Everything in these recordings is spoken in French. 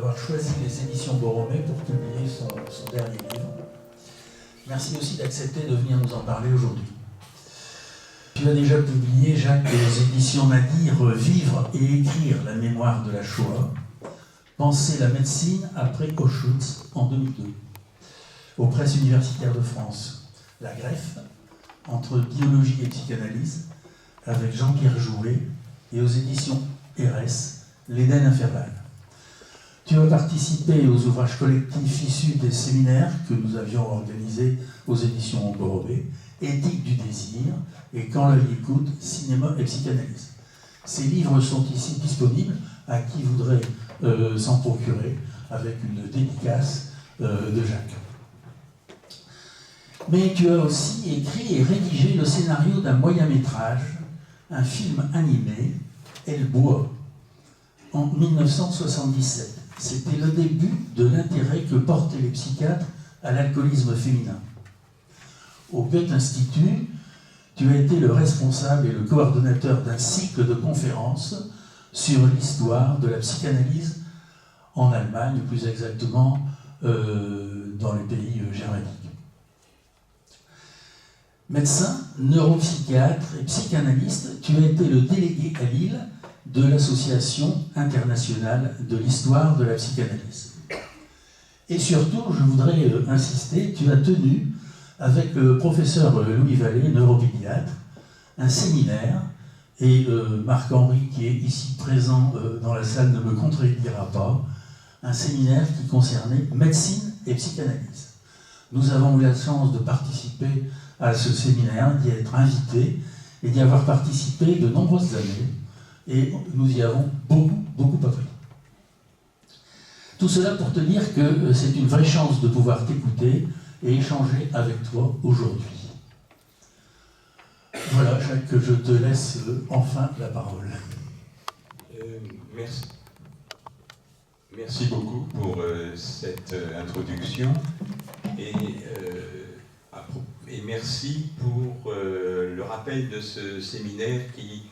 d'avoir choisi les éditions Borromée pour publier son dernier livre. Merci aussi d'accepter de venir nous en parler aujourd'hui. Tu as déjà publié, Jacques, aux éditions Nadir, Vivre et écrire la mémoire de la Shoah, Penser la médecine après Auschwitz en 2002, aux presses universitaires de France, La greffe, entre biologie et psychanalyse, avec Jean-Pierre Jouret, et aux éditions RS, L'Éden infernal. Tu as participé aux ouvrages collectifs issus des séminaires que nous avions organisés aux éditions Borromée, Éthique du désir et Quand l'œil écoute, cinéma et psychanalyse. Ces livres sont ici disponibles à qui voudrait s'en procurer, avec une dédicace de Jacques. Mais tu as aussi écrit et rédigé le scénario d'un moyen-métrage, un film animé, Elle boit, en 1977. C'était le début de l'intérêt que portaient les psychiatres à l'alcoolisme féminin. Au Goethe Institut, tu as été le responsable et le coordonnateur d'un cycle de conférences sur l'histoire de la psychanalyse en Allemagne, plus exactement dans les pays germaniques. Médecin, neuropsychiatre et psychanalyste, tu as été le délégué à Lille de l'Association internationale de l'histoire de la psychanalyse. Et surtout, je voudrais insister, tu as tenu, avec le professeur Louis Vallée, neuropédiatre, un séminaire, et Marc-Henri, qui est ici présent dans la salle, ne me contredira pas, un séminaire qui concernait médecine et psychanalyse. Nous avons eu la chance de participer à ce séminaire, d'y être invités et d'y avoir participé de nombreuses années, et nous y avons beaucoup appris. Tout cela pour te dire que c'est une vraie chance de pouvoir t'écouter et échanger avec toi aujourd'hui. Voilà, Jacques, je te laisse enfin la parole. Merci. Merci beaucoup pour cette introduction et merci pour le rappel de ce séminaire qui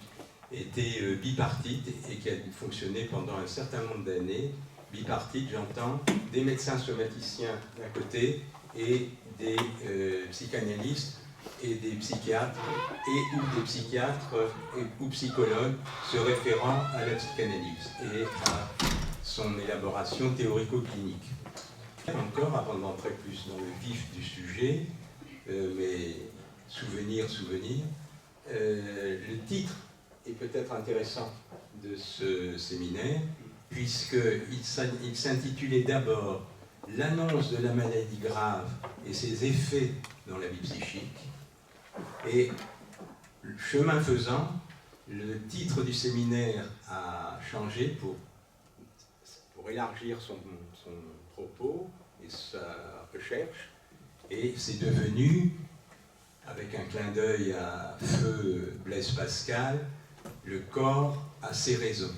était bipartite et qui a fonctionné pendant un certain nombre d'années. Bipartite, j'entends, des médecins somaticiens d'un côté et des psychanalystes et des psychiatres ou des psychiatres ou psychologues se référant à la psychanalyse et à son élaboration théorico-clinique. Encore, avant d'entrer plus dans le vif du sujet, mais souvenir, le titre est peut-être intéressant de ce séminaire, puisqu'il s'intitulait d'abord « L'annonce de la maladie grave et ses effets dans la vie psychique ». Et chemin faisant, le titre du séminaire a changé pour élargir son propos et sa recherche, et c'est devenu, avec un clin d'œil à feu Blaise Pascal, le corps a ses raisons.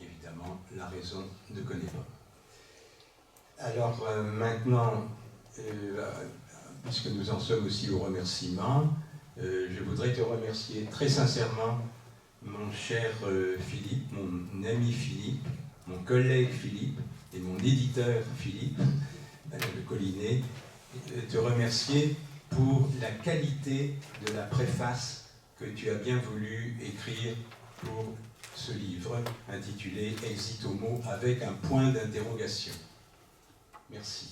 Évidemment, la raison ne connaît pas. Alors maintenant, puisque nous en sommes aussi au remerciement, je voudrais te remercier très sincèrement, mon cher Philippe, mon ami Philippe, mon collègue Philippe et mon éditeur Philippe, de Collinet, te remercier pour la qualité de la préface que tu as bien voulu écrire pour ce livre intitulé « Exit homo » avec un point d'interrogation. Merci.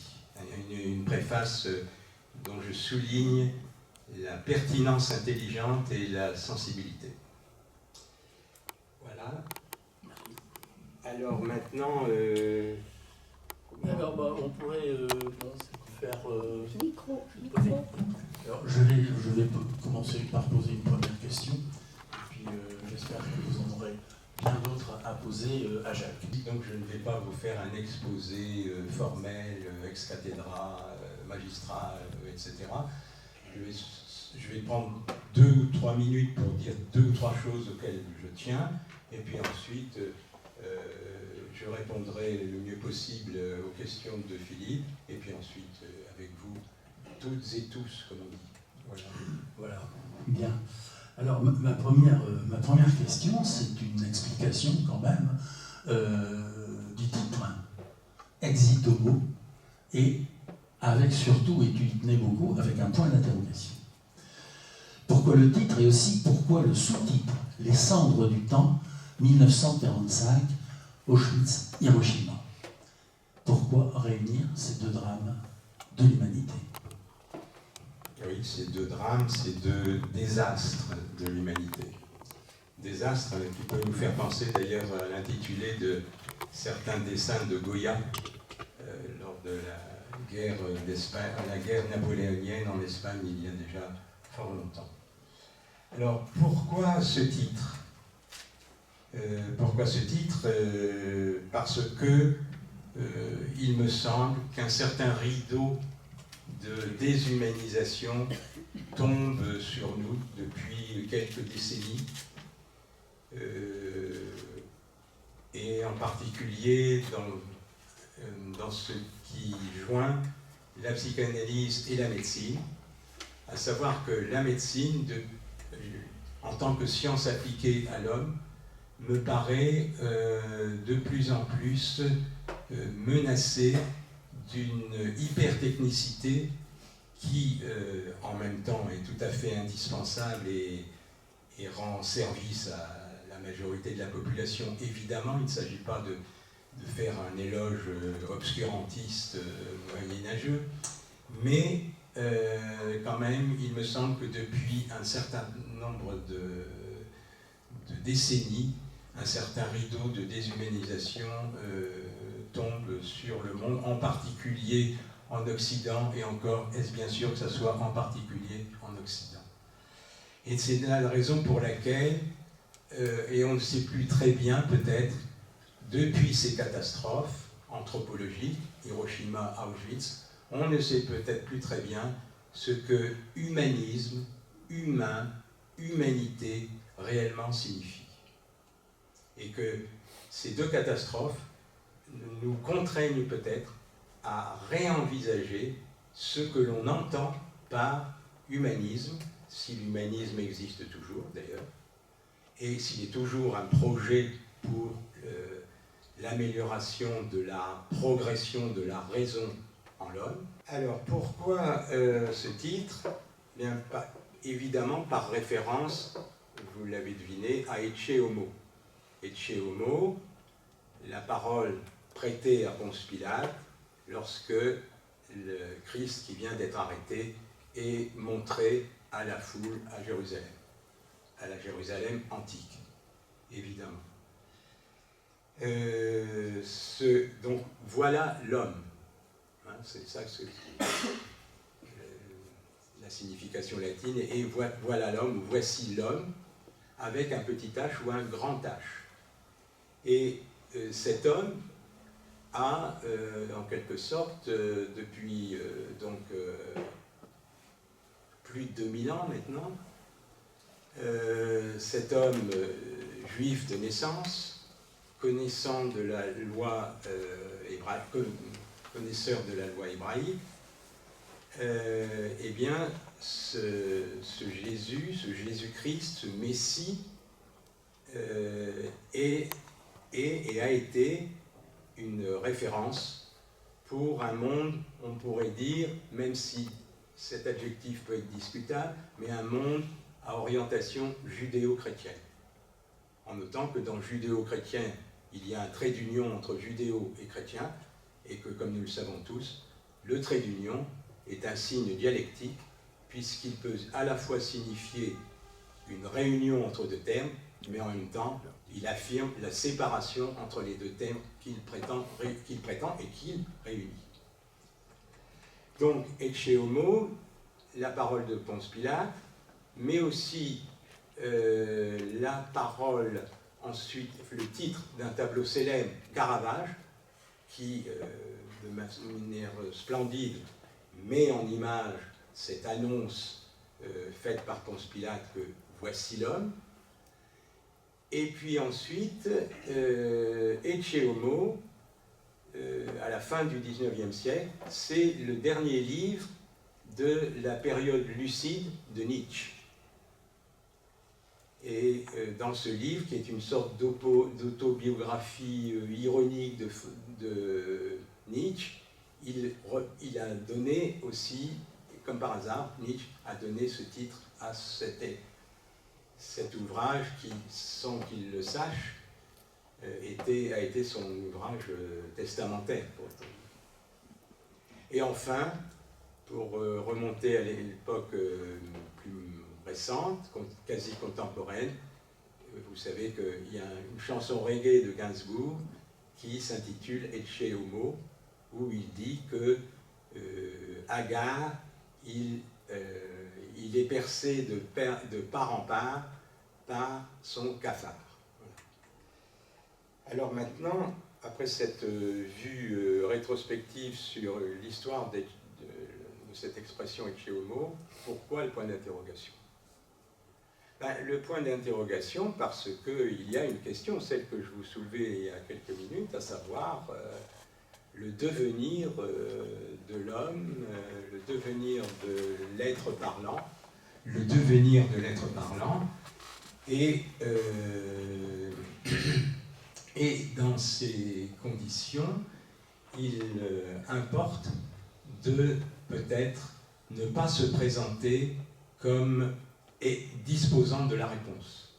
Une préface dont je souligne la pertinence intelligente et la sensibilité. Voilà. Alors maintenant... on pourrait faire... Micro. Alors, je vais commencer par poser une première question, et puis j'espère que vous en aurez bien d'autres à poser à Jacques. Donc je ne vais pas vous faire un exposé formel, ex cathedra, magistral, etc. Je vais prendre 2 ou 3 minutes pour dire 2 ou 3 choses auxquelles je tiens, et puis ensuite je répondrai le mieux possible aux questions de Philippe, et puis ensuite avec vous, toutes et tous, comme on dit. Voilà. Bien. Alors, ma première question, c'est une explication quand même du titre. exit homo, et avec surtout, et tu y tenais beaucoup, avec un point d'interrogation. Pourquoi le titre et aussi pourquoi le sous-titre, Les cendres du temps, 1945, Auschwitz, Hiroshima. Pourquoi réunir ces deux drames de l'humanité? Oui, ces deux drames, ces deux désastres de l'humanité. Désastres qui peuvent nous faire penser d'ailleurs à l'intitulé de certains dessins de Goya lors de la guerre d'Espagne, la guerre napoléonienne en Espagne il y a déjà fort longtemps. Alors pourquoi ce titre? Pourquoi ce titre? Parce que il me semble qu'un certain rideau de déshumanisation tombe sur nous depuis quelques décennies, et en particulier dans ce qui joint la psychanalyse et la médecine, à savoir que la médecine, en tant que science appliquée à l'homme, me paraît de plus en plus menacée d'une hypertechnicité qui, en même temps, est tout à fait indispensable et rend service à la majorité de la population. Évidemment, il ne s'agit pas de faire un éloge obscurantiste moyenâgeux, mais quand même, il me semble que depuis un certain nombre de décennies, un certain rideau de déshumanisation tombe sur le monde, en particulier en Occident, et encore, est-ce bien sûr que ça soit en particulier en Occident? Et c'est la raison pour laquelle, et on ne sait plus très bien peut-être, depuis ces catastrophes anthropologiques, Hiroshima, Auschwitz, on ne sait peut-être plus très bien ce que humanisme, humain, humanité réellement signifie. Et que ces deux catastrophes nous contraignent peut-être à réenvisager ce que l'on entend par humanisme, si l'humanisme existe toujours d'ailleurs, et s'il est toujours un projet pour l'amélioration de la progression de la raison en l'homme. Alors pourquoi ce titre? Bien, évidemment par référence, vous l'avez deviné, à Ecce Homo. Ecce Homo, la parole prêtée à Ponce Pilate lorsque le Christ qui vient d'être arrêté est montré à la foule à Jérusalem, à la Jérusalem antique, évidemment. Donc voilà l'homme, hein, c'est ça la signification latine, et voilà l'homme, ou voici l'homme, avec un petit h ou un grand H. Et cet homme a, en quelque sorte, depuis plus de 2000 ans maintenant, cet homme juif de naissance, connaissant de la loi connaisseur de la loi hébraïque, eh bien, ce Jésus-Christ, ce Messie, est et a été une référence pour un monde, on pourrait dire, même si cet adjectif peut être discutable, mais un monde à orientation judéo-chrétienne. En notant que dans judéo-chrétien, il y a un trait d'union entre judéo et chrétien, et que, comme nous le savons tous, le trait d'union est un signe dialectique, puisqu'il peut à la fois signifier une réunion entre deux termes, mais en même temps, il affirme la séparation entre les deux termes qu'il prétend et qu'il réunit. Donc, Ecce Homo, la parole de Ponce Pilate, mais aussi la parole, ensuite, le titre d'un tableau célèbre, Caravage, qui, de manière splendide, met en image cette annonce faite par Ponce Pilate que voici l'homme. Et puis ensuite, Ecce Homo, à la fin du XIXe siècle, c'est le dernier livre de la période lucide de Nietzsche. Et dans ce livre, qui est une sorte d'autobiographie ironique de Nietzsche, il a donné aussi, comme par hasard, Nietzsche a donné ce titre à cet ouvrage qui, sans qu'il le sache, a été son ouvrage testamentaire. Et enfin, pour remonter à l'époque plus récente, quasi contemporaine, vous savez qu'il y a une chanson reggae de Gainsbourg qui s'intitule Ecce Homo, où il dit que Agar, il est percé de part en part par son cafard. Voilà. Alors maintenant, après cette vue rétrospective sur l'histoire de cette expression Ecce Homo, pourquoi le point d'interrogation? Le point d'interrogation parce qu'il y a une question, celle que je vous soulevais il y a quelques minutes, à savoir le devenir de l'homme, le devenir de l'être parlant, le devenir de l'être parlant, et dans ces conditions, il importe de peut-être ne pas se présenter comme disposant de la réponse.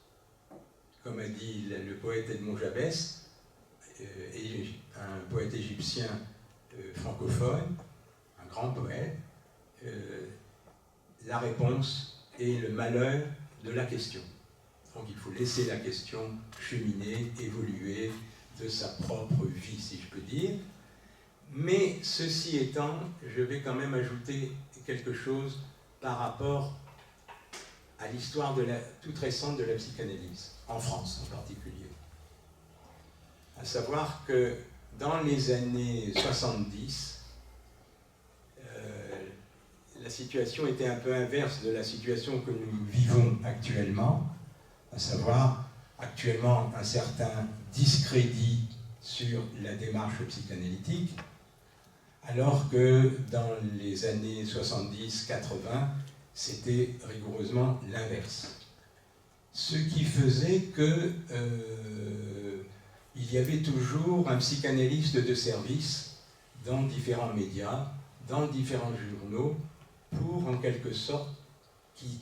Comme a dit le poète Edmond Jabès, un poète égyptien francophone, un grand poète, la réponse est le malheur de la question. Donc il faut laisser la question cheminer, évoluer de sa propre vie, si je peux dire. Mais ceci étant, je vais quand même ajouter quelque chose par rapport à l'histoire toute récente de la psychanalyse, en France en particulier. À savoir que dans les années 70, la situation était un peu inverse de la situation que nous vivons actuellement, à savoir actuellement un certain discrédit sur la démarche psychanalytique, alors que dans les années 70-80, c'était rigoureusement l'inverse. Ce qui faisait que il y avait toujours un psychanalyste de service dans différents médias, dans différents journaux, pour en quelque sorte, qui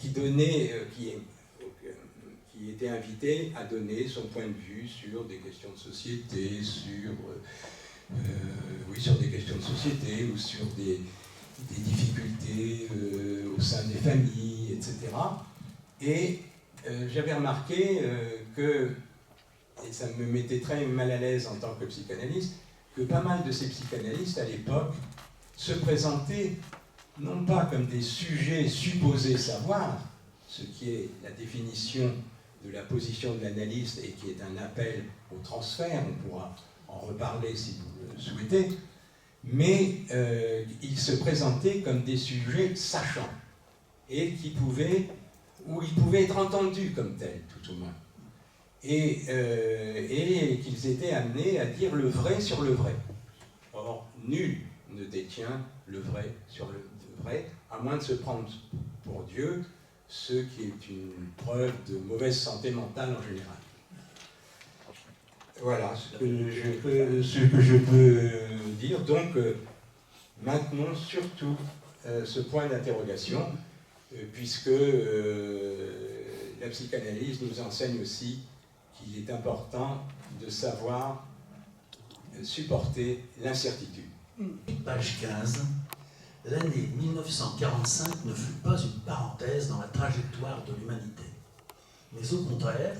était invité à donner son point de vue sur des questions de société, sur des questions de société ou sur des difficultés au sein des familles, etc. Et j'avais remarqué que, et ça me mettait très mal à l'aise en tant que psychanalyste, que pas mal de ces psychanalystes à l'époque se présentaient non pas comme des sujets supposés savoir, ce qui est la définition de la position de l'analyste et qui est un appel au transfert, on pourra en reparler si vous le souhaitez, mais ils se présentaient comme des sujets sachants et ils pouvaient être entendus comme tels, tout au moins. Et qu'ils étaient amenés à dire le vrai sur le vrai. Or, nul ne détient le vrai sur le vrai, à moins de se prendre pour Dieu, ce qui est une preuve de mauvaise santé mentale en général. Voilà ce que je peux dire. Donc, maintenons surtout ce point d'interrogation, puisque la psychanalyse nous enseigne aussi qu'il est important de savoir supporter l'incertitude. Page 15. L'année 1945 ne fut pas une parenthèse dans la trajectoire de l'humanité, mais au contraire,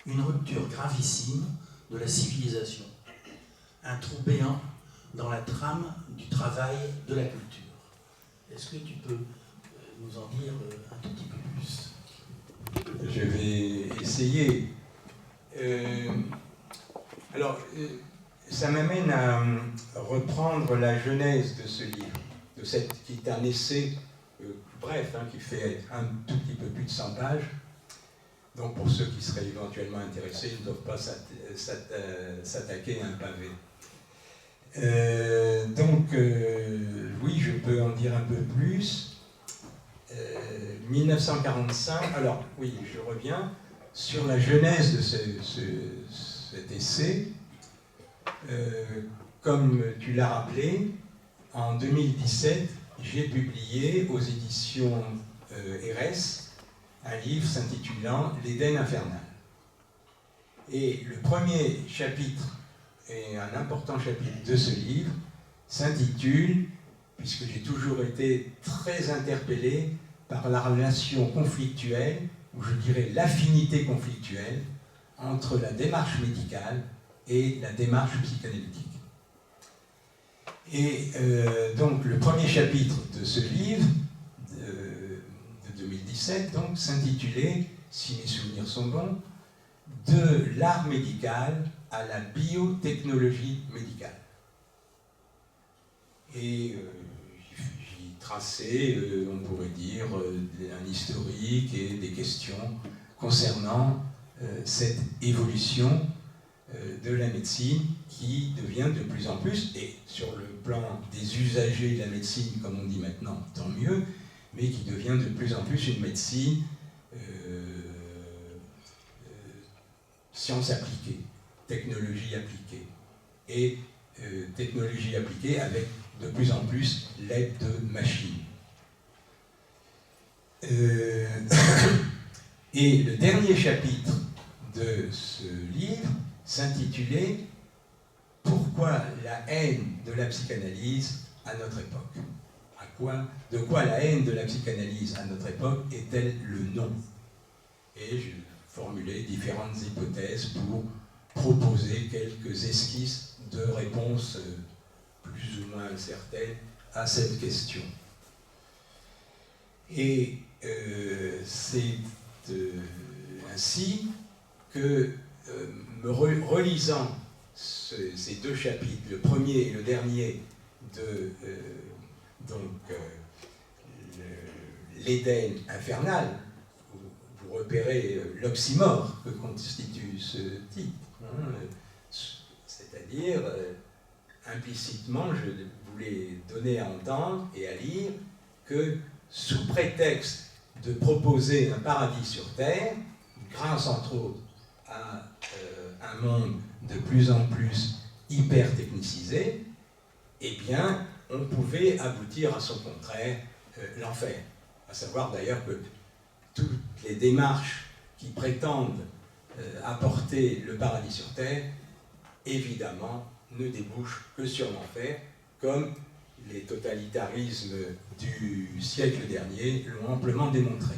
une rupture gravissime de la civilisation, un trou béant dans la trame du travail de la culture. Est-ce que tu peux nous en dire un tout petit peu plus? Je vais essayer. Ça m'amène à reprendre la genèse de ce livre, qui est un essai bref, qui fait un tout petit peu plus de 100 pages. Donc pour ceux qui seraient éventuellement intéressés, ils ne doivent pas s'attaquer à un pavé. Oui, je peux en dire un peu plus. 1945, alors oui, je reviens sur la genèse de cet essai. comme tu l'as rappelé, en 2017, j'ai publié aux éditions RS un livre s'intitulant L'Éden infernal. Et le premier chapitre, et un important chapitre de ce livre, s'intitule, puisque j'ai toujours été très interpellé par la relation conflictuelle, ou je dirais l'affinité conflictuelle, entre la démarche médicale et la démarche psychanalytique. Et donc le premier chapitre de ce livre, de 2017, donc, s'intitulait, si mes souvenirs sont bons, de l'art médical à la biotechnologie médicale. Et j'y traçais, on pourrait dire, un historique et des questions concernant cette évolution de la médecine qui devient de plus en plus, et sur le plan des usagers de la médecine, comme on dit maintenant, tant mieux, mais qui devient de plus en plus une médecine science appliquée, technologie appliquée, et technologie appliquée avec de plus en plus l'aide de machines. Et le dernier chapitre de ce livre s'intitulait « Pourquoi la haine de la psychanalyse à notre époque ?» De quoi la haine de la psychanalyse à notre époque est-elle le nom? Et je formulais différentes hypothèses pour proposer quelques esquisses de réponses plus ou moins certaines à cette question. Et c'est ainsi que, relisant ces deux chapitres, le premier et le dernier de l'Éden infernal, vous repérez l'oxymore que constitue ce titre. C'est-à-dire, implicitement, je voulais donner à entendre et à lire que, sous prétexte de proposer un paradis sur Terre, grâce entre autres à un monde de plus en plus hyper-technicisé, eh bien, on pouvait aboutir à son contraire, l'enfer. À savoir d'ailleurs que toutes les démarches qui prétendent apporter le paradis sur Terre, évidemment, ne débouchent que sur l'enfer, comme les totalitarismes du siècle dernier l'ont amplement démontré.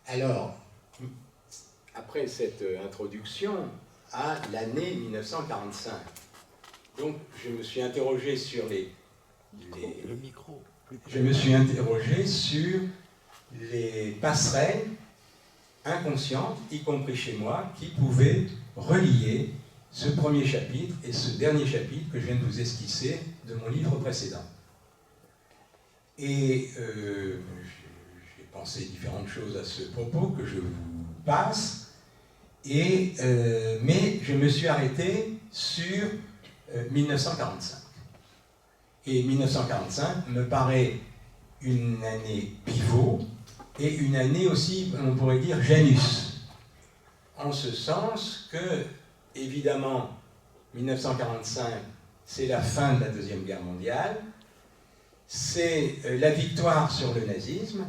Alors, après cette introduction à l'année 1945, donc je me suis interrogé sur je me suis interrogé sur les passerelles inconscientes, y compris chez moi, qui pouvaient relier ce premier chapitre et ce dernier chapitre que je viens de vous esquisser de mon livre précédent. Et j'ai pensé différentes choses à ce propos que je vous passe, mais je me suis arrêté sur 1945. Et 1945 me paraît une année pivot et une année aussi, on pourrait dire, Janus. En ce sens que, évidemment, 1945, c'est la fin de la Deuxième Guerre mondiale, c'est la victoire sur le nazisme,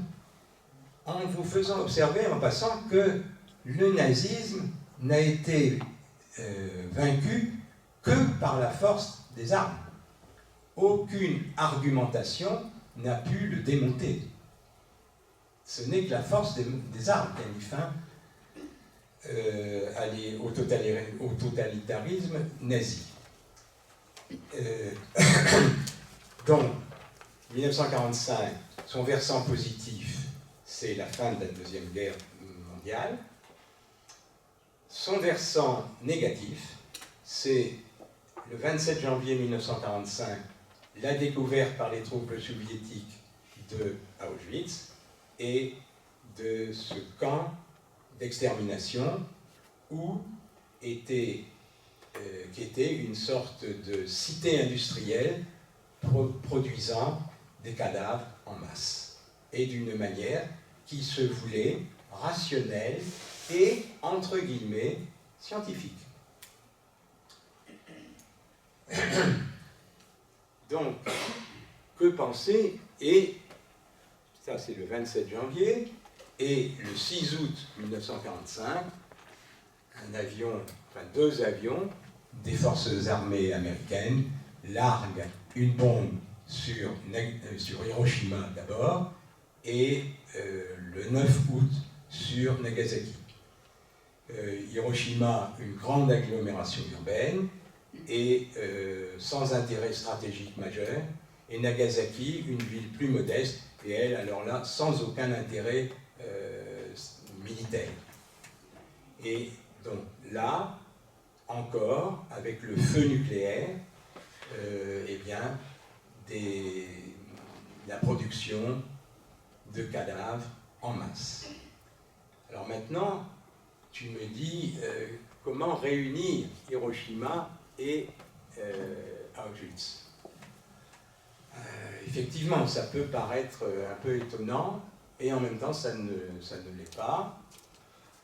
en vous faisant observer, en passant, que le nazisme n'a été vaincu que par la force des armes. Aucune argumentation n'a pu le démonter. Ce n'est que la force des armes qui a mis fin au totalitarisme nazi. Donc, 1945, son versant positif, c'est la fin de la Deuxième Guerre mondiale. Son versant négatif, c'est le 27 janvier 1945, la découverte par les troupes soviétiques de Auschwitz et de ce camp d'extermination qui était une sorte de cité industrielle produisant des cadavres en masse, et d'une manière qui se voulait rationnelle et, entre guillemets, scientifique. Donc, que penser? Et ça, c'est le 27 janvier, et le 6 août 1945, deux avions des forces armées américaines larguent une bombe sur Hiroshima d'abord, et le 9 août sur Nagasaki. Hiroshima, une grande agglomération urbaine, et sans intérêt stratégique majeur, et Nagasaki, une ville plus modeste, et elle, alors là, sans aucun intérêt militaire. Et donc là, encore, avec le feu nucléaire, eh bien, la production de cadavres en masse. Alors maintenant, tu me dis comment réunir Hiroshima et Auschwitz. Effectivement, ça peut paraître un peu étonnant, et en même temps, ça ne l'est pas.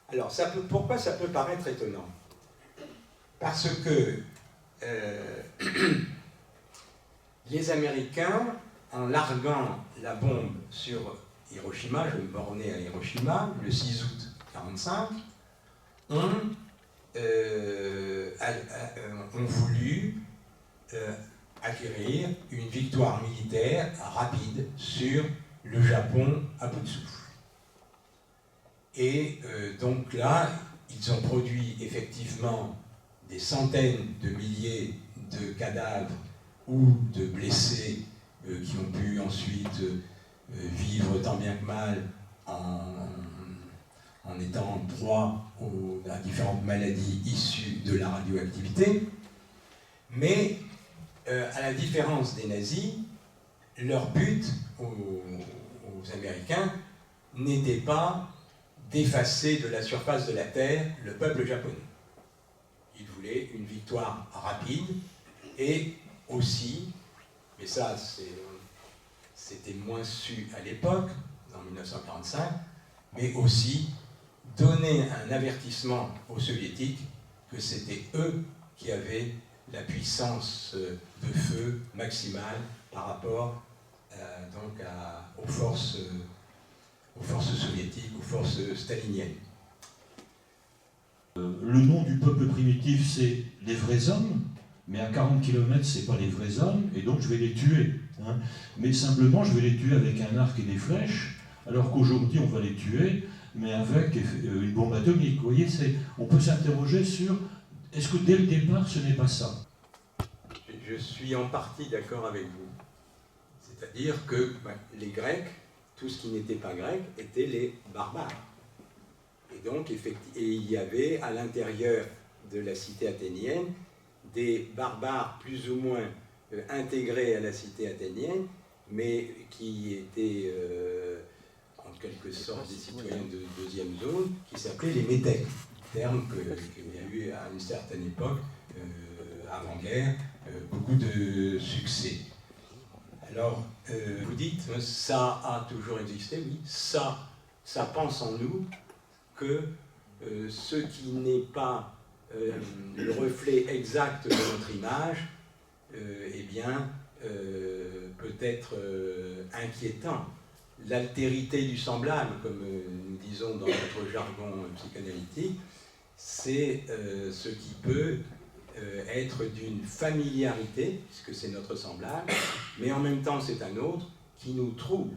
Alors, pourquoi ça peut paraître étonnant? Parce que les Américains, en larguant la bombe sur Hiroshima, je me bornais à Hiroshima, le 6 août 1945, ont voulu acquérir une victoire militaire rapide sur le Japon à bout de souffle. Et donc là, ils ont produit effectivement des centaines de milliers de cadavres ou de blessés qui ont pu ensuite vivre tant bien que mal en étant en proie à différentes maladies issues de la radioactivité. Mais à la différence des nazis, leur but aux Américains n'était pas d'effacer de la surface de la Terre le peuple japonais. Ils voulaient une victoire rapide et aussi, mais ça c'était moins su à l'époque, en 1945, mais aussi donner un avertissement aux soviétiques que c'était eux qui avaient la puissance de feu maximale par rapport aux forces soviétiques, aux forces staliniennes. Le nom du peuple primitif, c'est les vrais hommes, mais à 40 km, c'est pas les vrais hommes, et donc je vais les tuer. Hein. Mais simplement, je vais les tuer avec un arc et des flèches, alors qu'aujourd'hui, on va les tuer, mais avec une bombe atomique. Vous voyez, on peut s'interroger sur, est-ce que dès le départ, ce n'est pas ça? Je suis en partie d'accord avec vous. C'est-à-dire que les Grecs, tout ce qui n'était pas grec, étaient les barbares. Et donc, il y avait à l'intérieur de la cité athénienne des barbares plus ou moins intégrés à la cité athénienne, mais qui étaient en quelque sorte des citoyens de deuxième zone, qui s'appelaient les métèques, terme qu'il y a eu à une certaine époque, avant-guerre, beaucoup de succès. Alors, vous dites, ça a toujours existé, oui, ça pense en nous que ce qui n'est pas le reflet exact de notre image, eh bien, peut être inquiétant. L'altérité du semblable, comme nous disons dans notre jargon psychanalytique, c'est ce qui peut être d'une familiarité, puisque c'est notre semblable, mais en même temps c'est un autre qui nous trouble,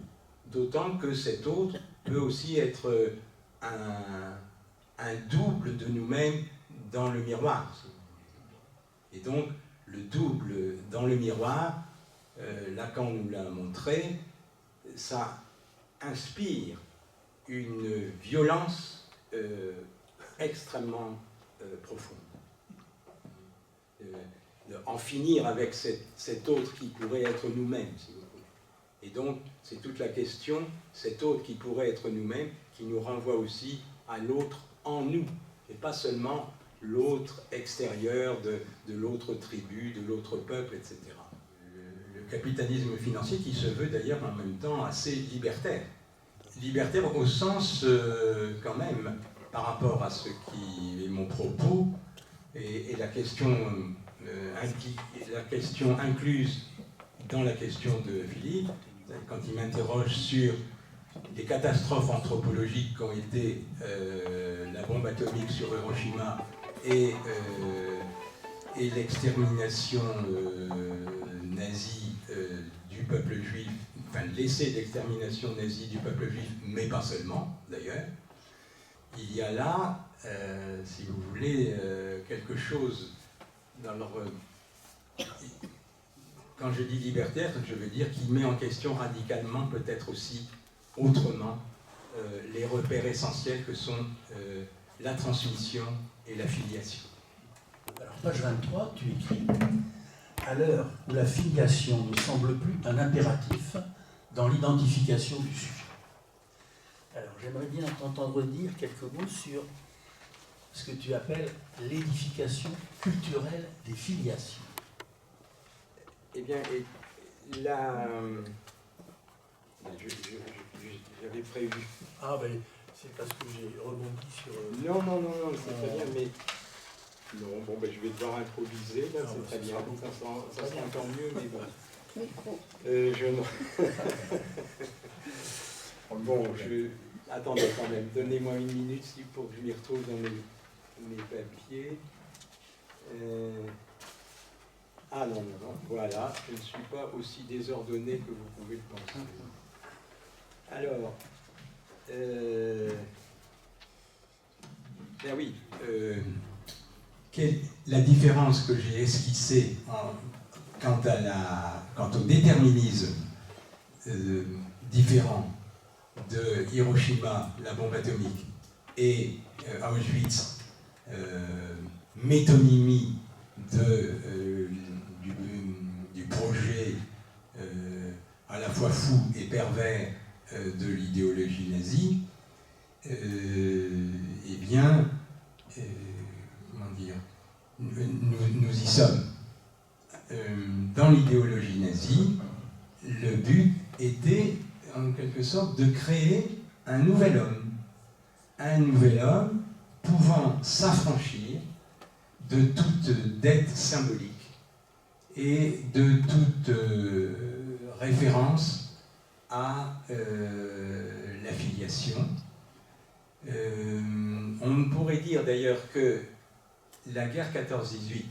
d'autant que cet autre peut aussi être un double de nous-mêmes dans le miroir. Et donc le double dans le miroir, Lacan nous l'a montré, ça inspire une violence extrêmement profonde. En finir avec cet autre qui pourrait être nous-mêmes, si vous voulez. Et donc, c'est toute la question, cet autre qui pourrait être nous-mêmes, qui nous renvoie aussi à l'autre en nous, et pas seulement l'autre extérieur de l'autre tribu, de l'autre peuple, etc. Le capitalisme financier qui se veut d'ailleurs en même temps assez libertaire. Libertaire au sens, quand même, par rapport à ce qui est mon propos et la question incluse dans la question de Philippe, quand il m'interroge sur les catastrophes anthropologiques qu'ont été la bombe atomique sur Hiroshima et l'extermination nazie du peuple juif, enfin l'essai d'extermination nazie du peuple juif, mais pas seulement d'ailleurs, il y a là, si vous voulez, quelque chose dans leur... Quand je dis libertaire, je veux dire qu'il met en question radicalement, peut-être aussi autrement, les repères essentiels que sont la transmission et la filiation. Alors, page 23, tu écris « À l'heure où la filiation ne semble plus un impératif dans l'identification du sujet ». Alors, j'aimerais bien t'entendre dire quelques mots sur ce que tu appelles l'édification culturelle des filiations. Eh bien, là, j'avais prévu. Ah, ben, c'est parce que j'ai rebondi sur... Non, c'est très bien, mais... Non, bon, ben, je vais devoir improviser, là, c'est très bien. Ça sera encore mieux, mais bon. Bon, attendez quand même, donnez-moi une minute pour que je m'y retrouve dans mes papiers. Ah non, voilà, je ne suis pas aussi désordonné que vous pouvez le penser. Alors, ben oui, la différence que j'ai esquissée quant au déterminisme différent de Hiroshima, la bombe atomique, et Auschwitz, métonymie du projet à la fois fou et pervers de l'idéologie nazie, eh bien, comment dire, nous y sommes. Dans l'idéologie nazie, le but était en quelque sorte de créer un nouvel homme pouvant s'affranchir de toute dette symbolique et de toute référence à la filiation. On pourrait dire d'ailleurs que la guerre 14-18,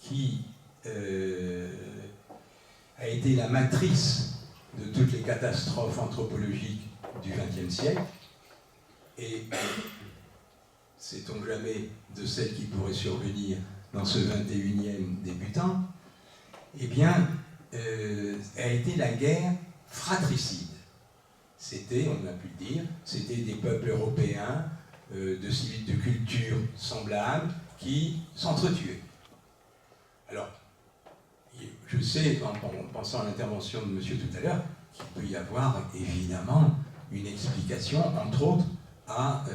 qui a été la matrice de toutes les catastrophes anthropologiques du XXe siècle, et sait-on jamais de celles qui pourraient survenir dans ce 21e débutant, eh bien, a été la guerre fratricide. C'était, on a pu le dire, c'était des peuples européens de civils de culture semblables qui s'entretuaient. Alors, je sais, en pensant à l'intervention de monsieur tout à l'heure, qu'il peut y avoir évidemment une explication, entre autres, à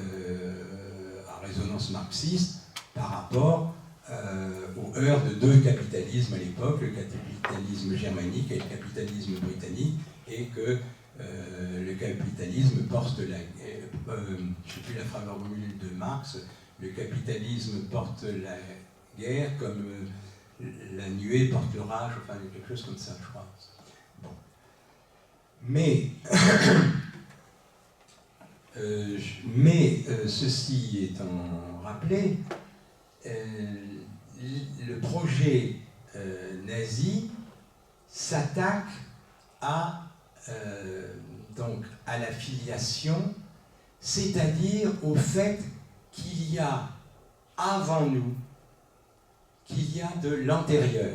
résonance marxiste par rapport au heurt de deux capitalismes à l'époque, le capitalisme germanique et le capitalisme britannique, et que le capitalisme porte je ne sais plus la formule de Marx, le capitalisme porte la guerre comme la nuée porte l'orage, enfin quelque chose comme ça, je crois. Bon. Mais ceci étant rappelé, le projet nazi s'attaque à la filiation, c'est-à-dire au fait qu'il y a avant nous, qu'il y a de l'antérieur,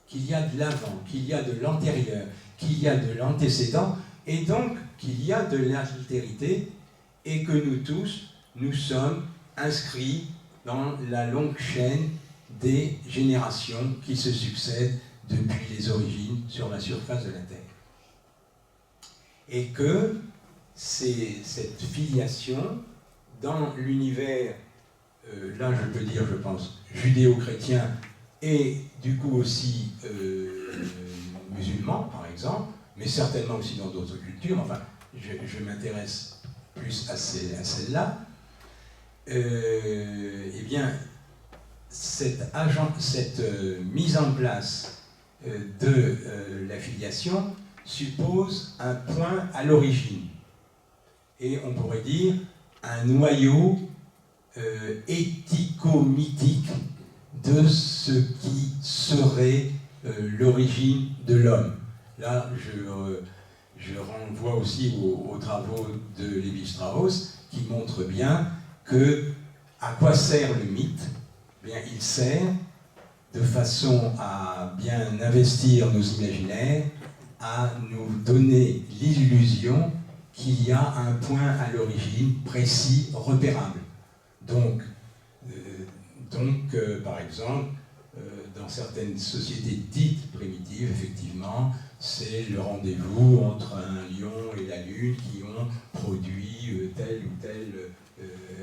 qu'il y a de l'avant, qu'il y a de l'antérieur, qu'il y a de l'antécédent, et donc qu'il y a de l'altérité, et que nous tous, nous sommes inscrits dans la longue chaîne des générations qui se succèdent depuis les origines sur la surface de la Terre. Et que cette filiation, dans l'univers, là je peux dire, je pense, judéo-chrétien, et du coup aussi musulman, par exemple, mais certainement aussi dans d'autres cultures, enfin, je m'intéresse plus à celle-là, eh bien, cette mise en place de la filiation suppose un point à l'origine. Et on pourrait dire un noyau éthico-mythique de ce qui serait l'origine de l'homme. Là, je renvoie aussi aux travaux de Lévi-Strauss qui montrent bien que à quoi sert le mythe? Eh bien, il sert de façon à bien investir nos imaginaires, à nous donner l'illusion qu'il y a un point à l'origine précis, repérable. Donc, par exemple, dans certaines sociétés dites primitives, effectivement, c'est le rendez-vous entre un lion et la lune qui ont produit telle ou telle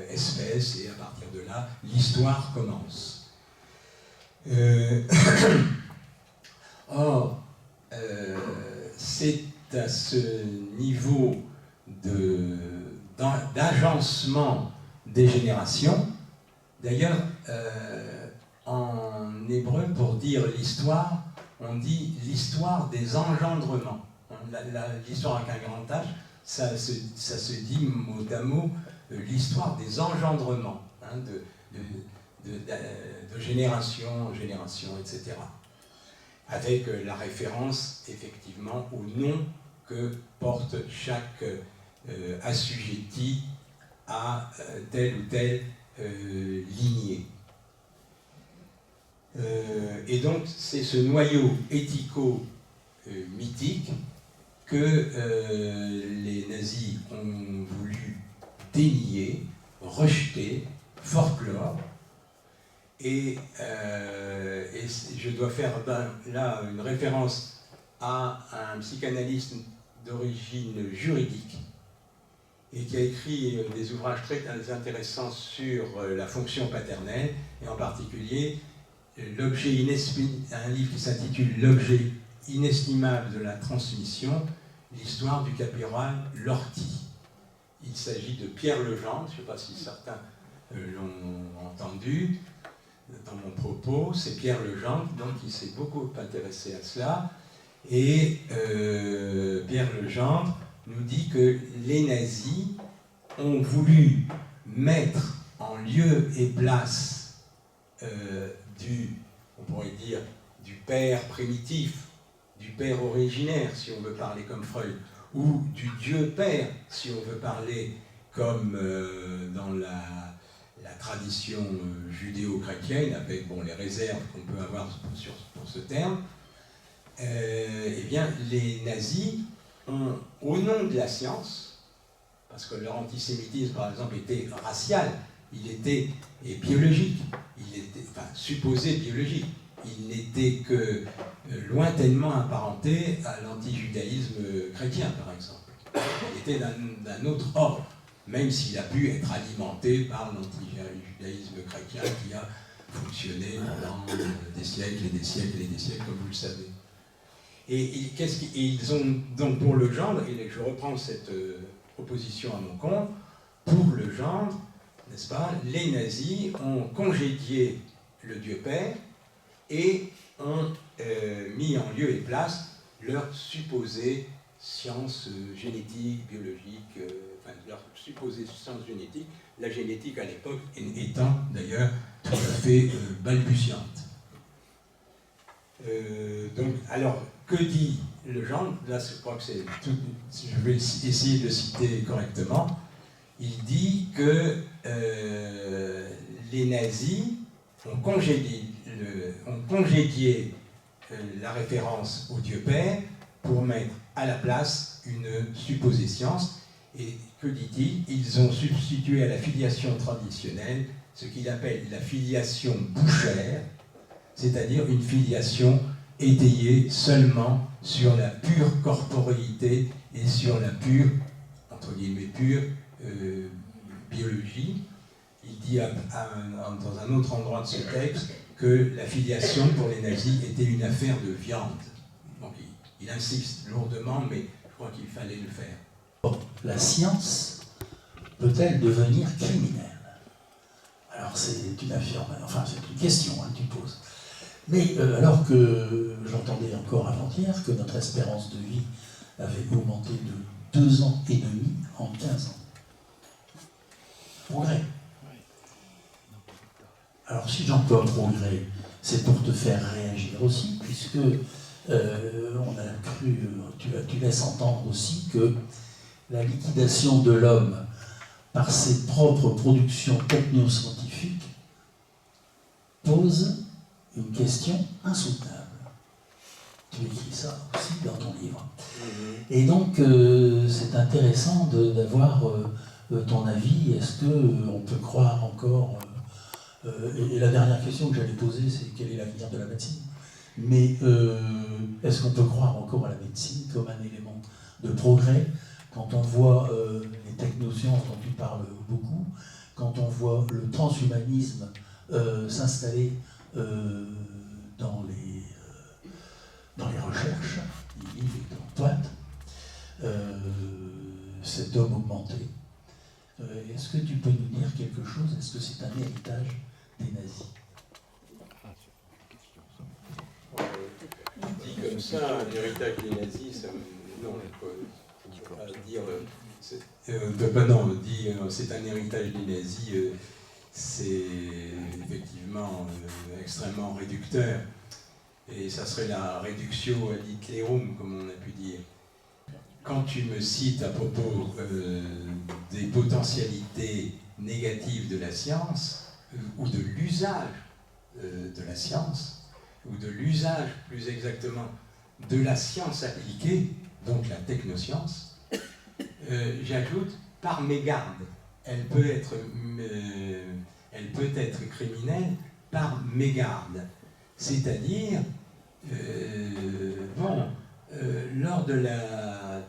espèce, et à partir de là, l'histoire commence. Or, c'est à ce niveau d'agencement des générations, d'ailleurs, en hébreu, pour dire l'histoire, on dit l'histoire des engendrements. L'histoire avec un grand H, ça se dit mot à mot, l'histoire des engendrements, hein, de génération en génération, etc. Avec la référence, effectivement, au nom que porte chaque assujetti à telle ou telle lignée. Et donc, c'est ce noyau éthico-mythique que les nazis ont voulu dénier, rejeter, folklore. Et je dois faire là une référence à un psychanalyste d'origine juridique et qui a écrit des ouvrages très intéressants sur la fonction paternelle, et en particulier un livre qui s'intitule « L'objet inestimable de la transmission, l'histoire du caporal Lortie ». Il s'agit de Pierre Legendre, je ne sais pas si certains l'ont entendu dans mon propos, c'est Pierre Legendre, donc il s'est beaucoup intéressé à cela, et Pierre Legendre nous dit que les nazis ont voulu mettre en lieu et place on pourrait dire, du père primitif, du père originaire, si on veut parler comme Freud, ou du Dieu Père, si on veut parler comme dans la tradition judéo-chrétienne, avec les réserves qu'on peut avoir pour ce terme, eh bien, les nazis ont, au nom de la science, parce que leur antisémitisme, par exemple, était racial, il était biologique, il était supposé biologique, il n'était que lointainement apparenté à l'antijudaïsme chrétien, par exemple. Il était d'un autre ordre, même s'il a pu être alimenté par l'antijudaïsme chrétien qui a fonctionné pendant des siècles et des siècles et des siècles, comme vous le savez. Et ils ont donc pour le gendre, et je reprends cette proposition à mon compte, pour le gendre, n'est-ce pas, les nazis ont congédié le Dieu Père et ont mis en lieu et place leur supposée science génétique, biologique, leur supposée science génétique, la génétique à l'époque étant d'ailleurs tout à fait balbutiante. Donc, alors, que dit le gendre? Là, je crois que je vais essayer de citer correctement. Il dit que les nazis ont congédié la référence au Dieu Père pour mettre à la place une supposée science. Et que dit-il? Ils ont substitué à la filiation traditionnelle ce qu'il appelle la filiation bouchère, c'est-à-dire une filiation étayée seulement sur la pure corporéité et sur la pure, entre guillemets, pure biologie. Il dit dans un autre endroit de ce texte que la filiation pour les nazis était une affaire de viande. Donc il insiste lourdement, mais je crois qu'il fallait le faire. La science peut-elle devenir criminelle? c'est une affirmation, enfin c'est une question que tu poses. Mais alors que j'entendais encore avant-hier que notre espérance de vie avait augmenté de 2 ans et demi en 15 ans. Progrès. Alors si j'emploie progrès, c'est pour te faire réagir aussi, puisque on a cru, tu laisses entendre aussi que la liquidation de l'homme par ses propres productions technoscientifiques pose une question insoutenable. Tu écris ça aussi dans ton livre. Et donc, c'est intéressant d'avoir ton avis. Est-ce qu'on peut croire encore... et la dernière question que j'allais poser, c'est quel est l'avenir de la médecine? Mais est-ce qu'on peut croire encore à la médecine comme un élément de progrès quand on voit les technosciences dont tu parles beaucoup, quand on voit le transhumanisme s'installer dans les recherches, il est en pointe, cet homme augmenté. Est-ce que tu peux nous dire quelque chose? Est-ce que c'est un héritage des nazis? Dit comme ça, un héritage des nazis, ça non, on ne peut pas dire. Dire c'est un héritage des nazis, c'est effectivement extrêmement réducteur. Et ça serait la réductio ad Hitlerum, comme on a pu dire. Quand tu me cites à propos des potentialités négatives de la science, ou de l'usage de la science, ou de l'usage plus exactement de la science appliquée, donc la technoscience, j'ajoute par mégarde. Elle peut être criminelle par mégarde. C'est-à-dire, lors de la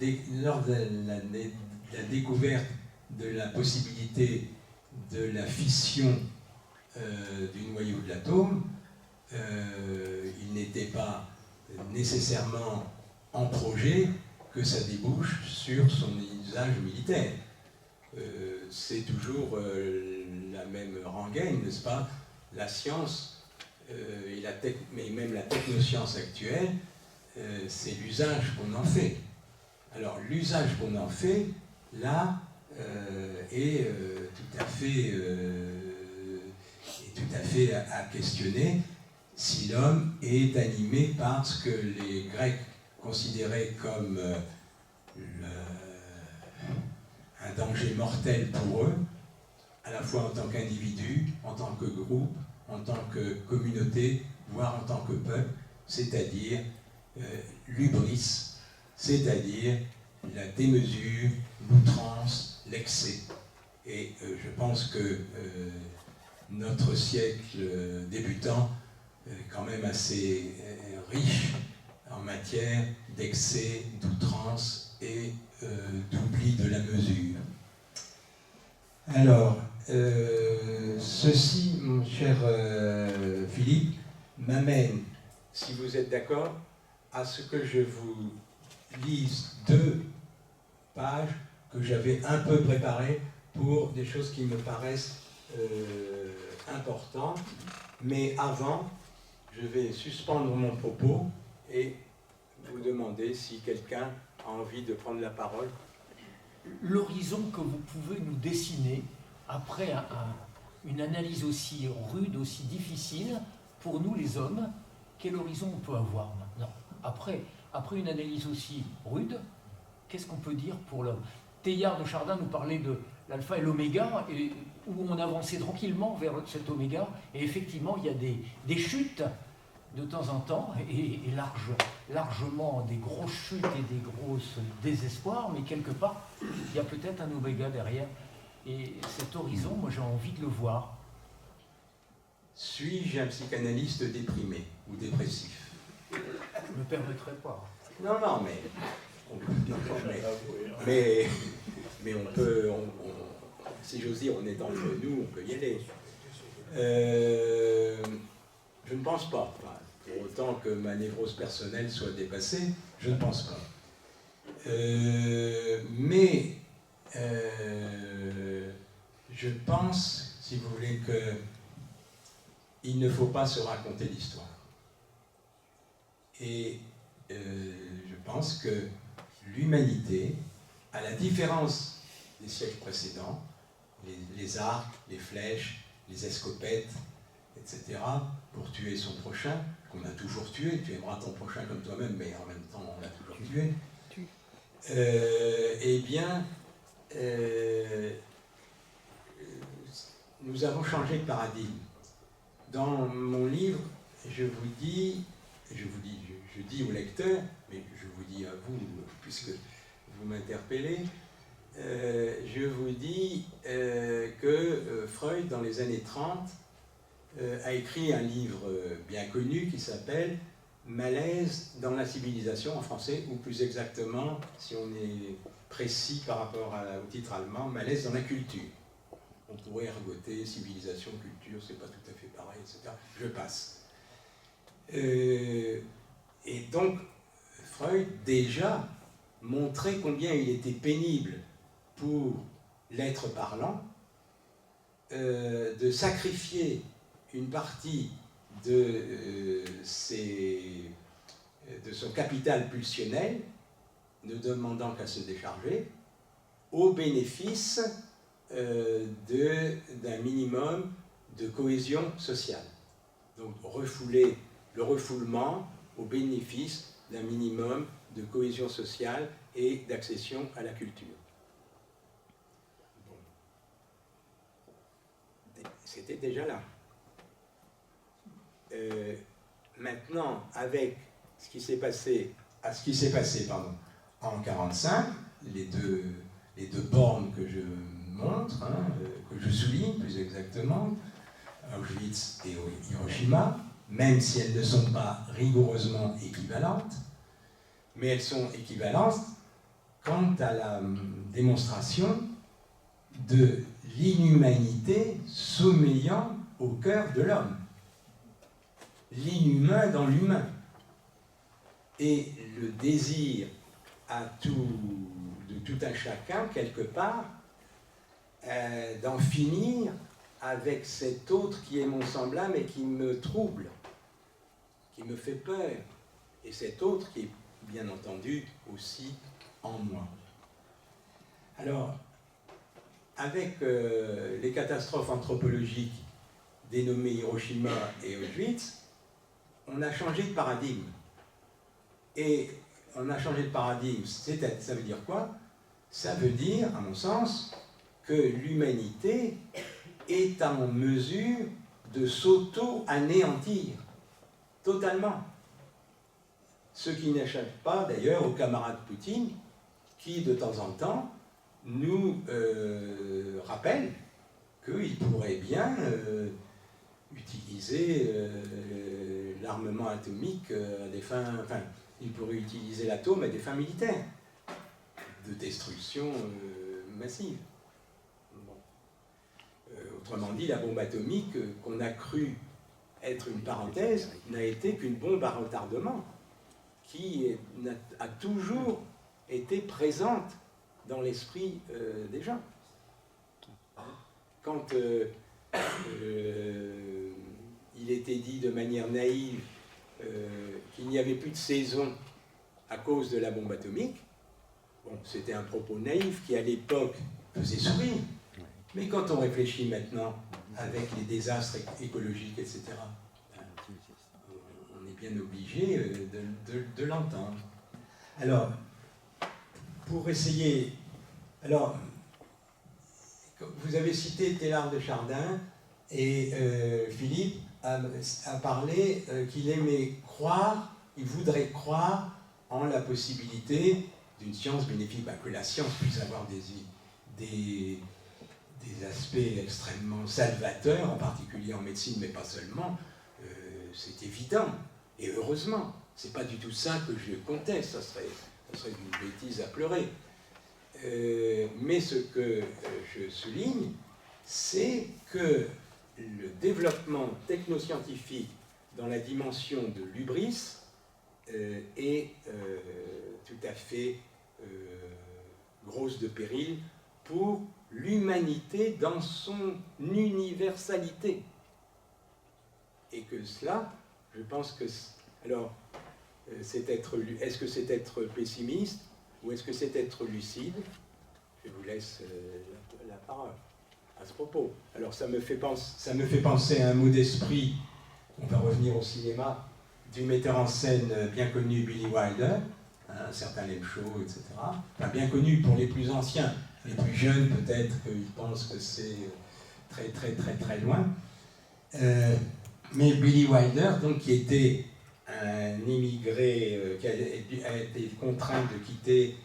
découverte de la possibilité de la fission du noyau de l'atome, il n'était pas nécessairement en projet que ça débouche sur son usage militaire. C'est toujours la même rengaine, n'est-ce pas? La science, mais même la technoscience actuelle, c'est l'usage qu'on en fait. Alors l'usage qu'on en fait, là, est tout à fait à questionner si l'homme est animé par ce que les Grecs considéraient comme un danger mortel pour eux, à la fois en tant qu'individu, en tant que groupe, en tant que communauté, voire en tant que peuple, c'est-à-dire l'hubris, c'est-à-dire la démesure, l'outrance, l'excès. Et je pense que notre siècle débutant est quand même assez riche en matière d'excès, d'outrance et d'oubli de la mesure. Alors, ceci, mon cher Philippe, m'amène, si vous êtes d'accord, à ce que je vous lise 2 pages que j'avais un peu préparées pour des choses qui me paraissent importantes. Mais avant, je vais suspendre mon propos et vous demander si quelqu'un a envie de prendre la parole. L'horizon que vous pouvez nous dessiner après une analyse aussi rude, aussi difficile, pour nous les hommes, quel horizon on peut avoir maintenant? Après une analyse aussi rude, qu'est-ce qu'on peut dire pour l'homme? Teilhard de Chardin nous parlait de l'alpha et l'oméga, où on avançait tranquillement vers cet oméga, et effectivement il y a des chutes de temps en temps, et largement des grosses chutes et des grosses désespoirs, mais quelque part, il y a peut-être un oméga derrière. Et cet horizon, moi j'ai envie de le voir. Suis-je un psychanalyste déprimé ou dépressif? Je ne me permettrai pas. Non, mais on peut, si j'ose dire, on est entre nous, on peut y aller. Je ne pense pas. Enfin, pour autant que ma névrose personnelle soit dépassée, je ne pense pas. Mais je pense, si vous voulez, que il ne faut pas se raconter l'histoire. Et je pense que l'humanité, à la différence des siècles précédents, les arcs, les flèches, les escopettes, etc., pour tuer son prochain, qu'on a toujours tué, tu aimeras ton prochain comme toi-même, mais en même temps on l'a toujours tué, eh bien, nous avons changé de paradigme. Dans mon livre, je dis au lecteur, mais je vous dis à vous, puisque vous m'interpellez, je vous dis que Freud, dans les années 30, a écrit un livre bien connu qui s'appelle « Malaise dans la civilisation » en français, ou plus exactement, si on est précis par rapport au titre allemand, « Malaise dans la culture ». On pourrait ergoter civilisation, culture, c'est pas tout à fait pareil, etc. Je passe. Et donc, Freud déjà montrait combien il était pénible pour l'être parlant de sacrifier une partie de son capital pulsionnel, ne demandant qu'à se décharger, au bénéfice d'un minimum de cohésion sociale. Donc le refoulement au bénéfice d'un minimum de cohésion sociale et d'accession à la culture. Bon. C'était déjà là. Maintenant, avec ce qui s'est passé, en 1945, les deux bornes que je montre, que je souligne plus exactement, Auschwitz et Hiroshima, même si elles ne sont pas rigoureusement équivalentes, mais elles sont équivalentes quant à la démonstration de l'inhumanité sommeillant au cœur de l'homme. L'inhumain dans l'humain. Et le désir de tout un chacun, quelque part, d'en finir avec cet autre qui est mon semblable et qui me trouble, qui me fait peur, et cet autre qui est bien entendu aussi en moi. Alors, avec les catastrophes anthropologiques dénommées Hiroshima et Auschwitz, on a changé de paradigme. Et on a changé de paradigme, ça veut dire quoi? Ça veut dire, à mon sens, que l'humanité est en mesure de s'auto-anéantir, totalement. Ce qui n'échappe pas, d'ailleurs, au camarade Poutine, qui, de temps en temps, nous rappelle qu'il pourrait bien utiliser l'armement atomique à des fins... Enfin, il pourrait utiliser l'atome à des fins militaires, de destruction massive. Bon. Autrement dit, la bombe atomique, qu'on a cru être une parenthèse, n'a été qu'une bombe à retardement, qui a toujours été présente dans l'esprit des gens. Quand il était dit de manière naïve qu'il n'y avait plus de saison à cause de la bombe atomique, bon, c'était un propos naïf qui, à l'époque, faisait sourire. Mais quand on réfléchit maintenant, avec les désastres écologiques, etc., on est bien obligé de l'entendre. Alors, pour essayer... Alors, vous avez cité Teilhard de Chardin, et Philippe a parlé qu'il aimait croire, il voudrait croire en la possibilité d'une science bénéfique, que la science puisse avoir des aspects extrêmement salvateurs, en particulier en médecine, mais pas seulement, c'est évident, et heureusement. C'est pas du tout ça que je conteste, ça serait une bêtise à pleurer. Mais ce que je souligne, c'est que le développement technoscientifique dans la dimension de l'hubris est tout à fait grosse de péril pour l'humanité dans son universalité. et que cela, je pense que... Alors, est-ce que c'est être pessimiste ou est-ce que c'est être lucide? Je vous laisse la parole à ce propos. Alors ça me fait penser à un mot d'esprit, on va revenir au cinéma, du metteur en scène bien connu Billy Wilder, un certain Lem Shaw, etc. Enfin, bien connu pour les plus anciens. Les plus jeunes, peut-être, qu'ils pensent que c'est très, très, très, très loin. Mais Billy Wilder, donc, qui était un immigré qui a été contraint de quitter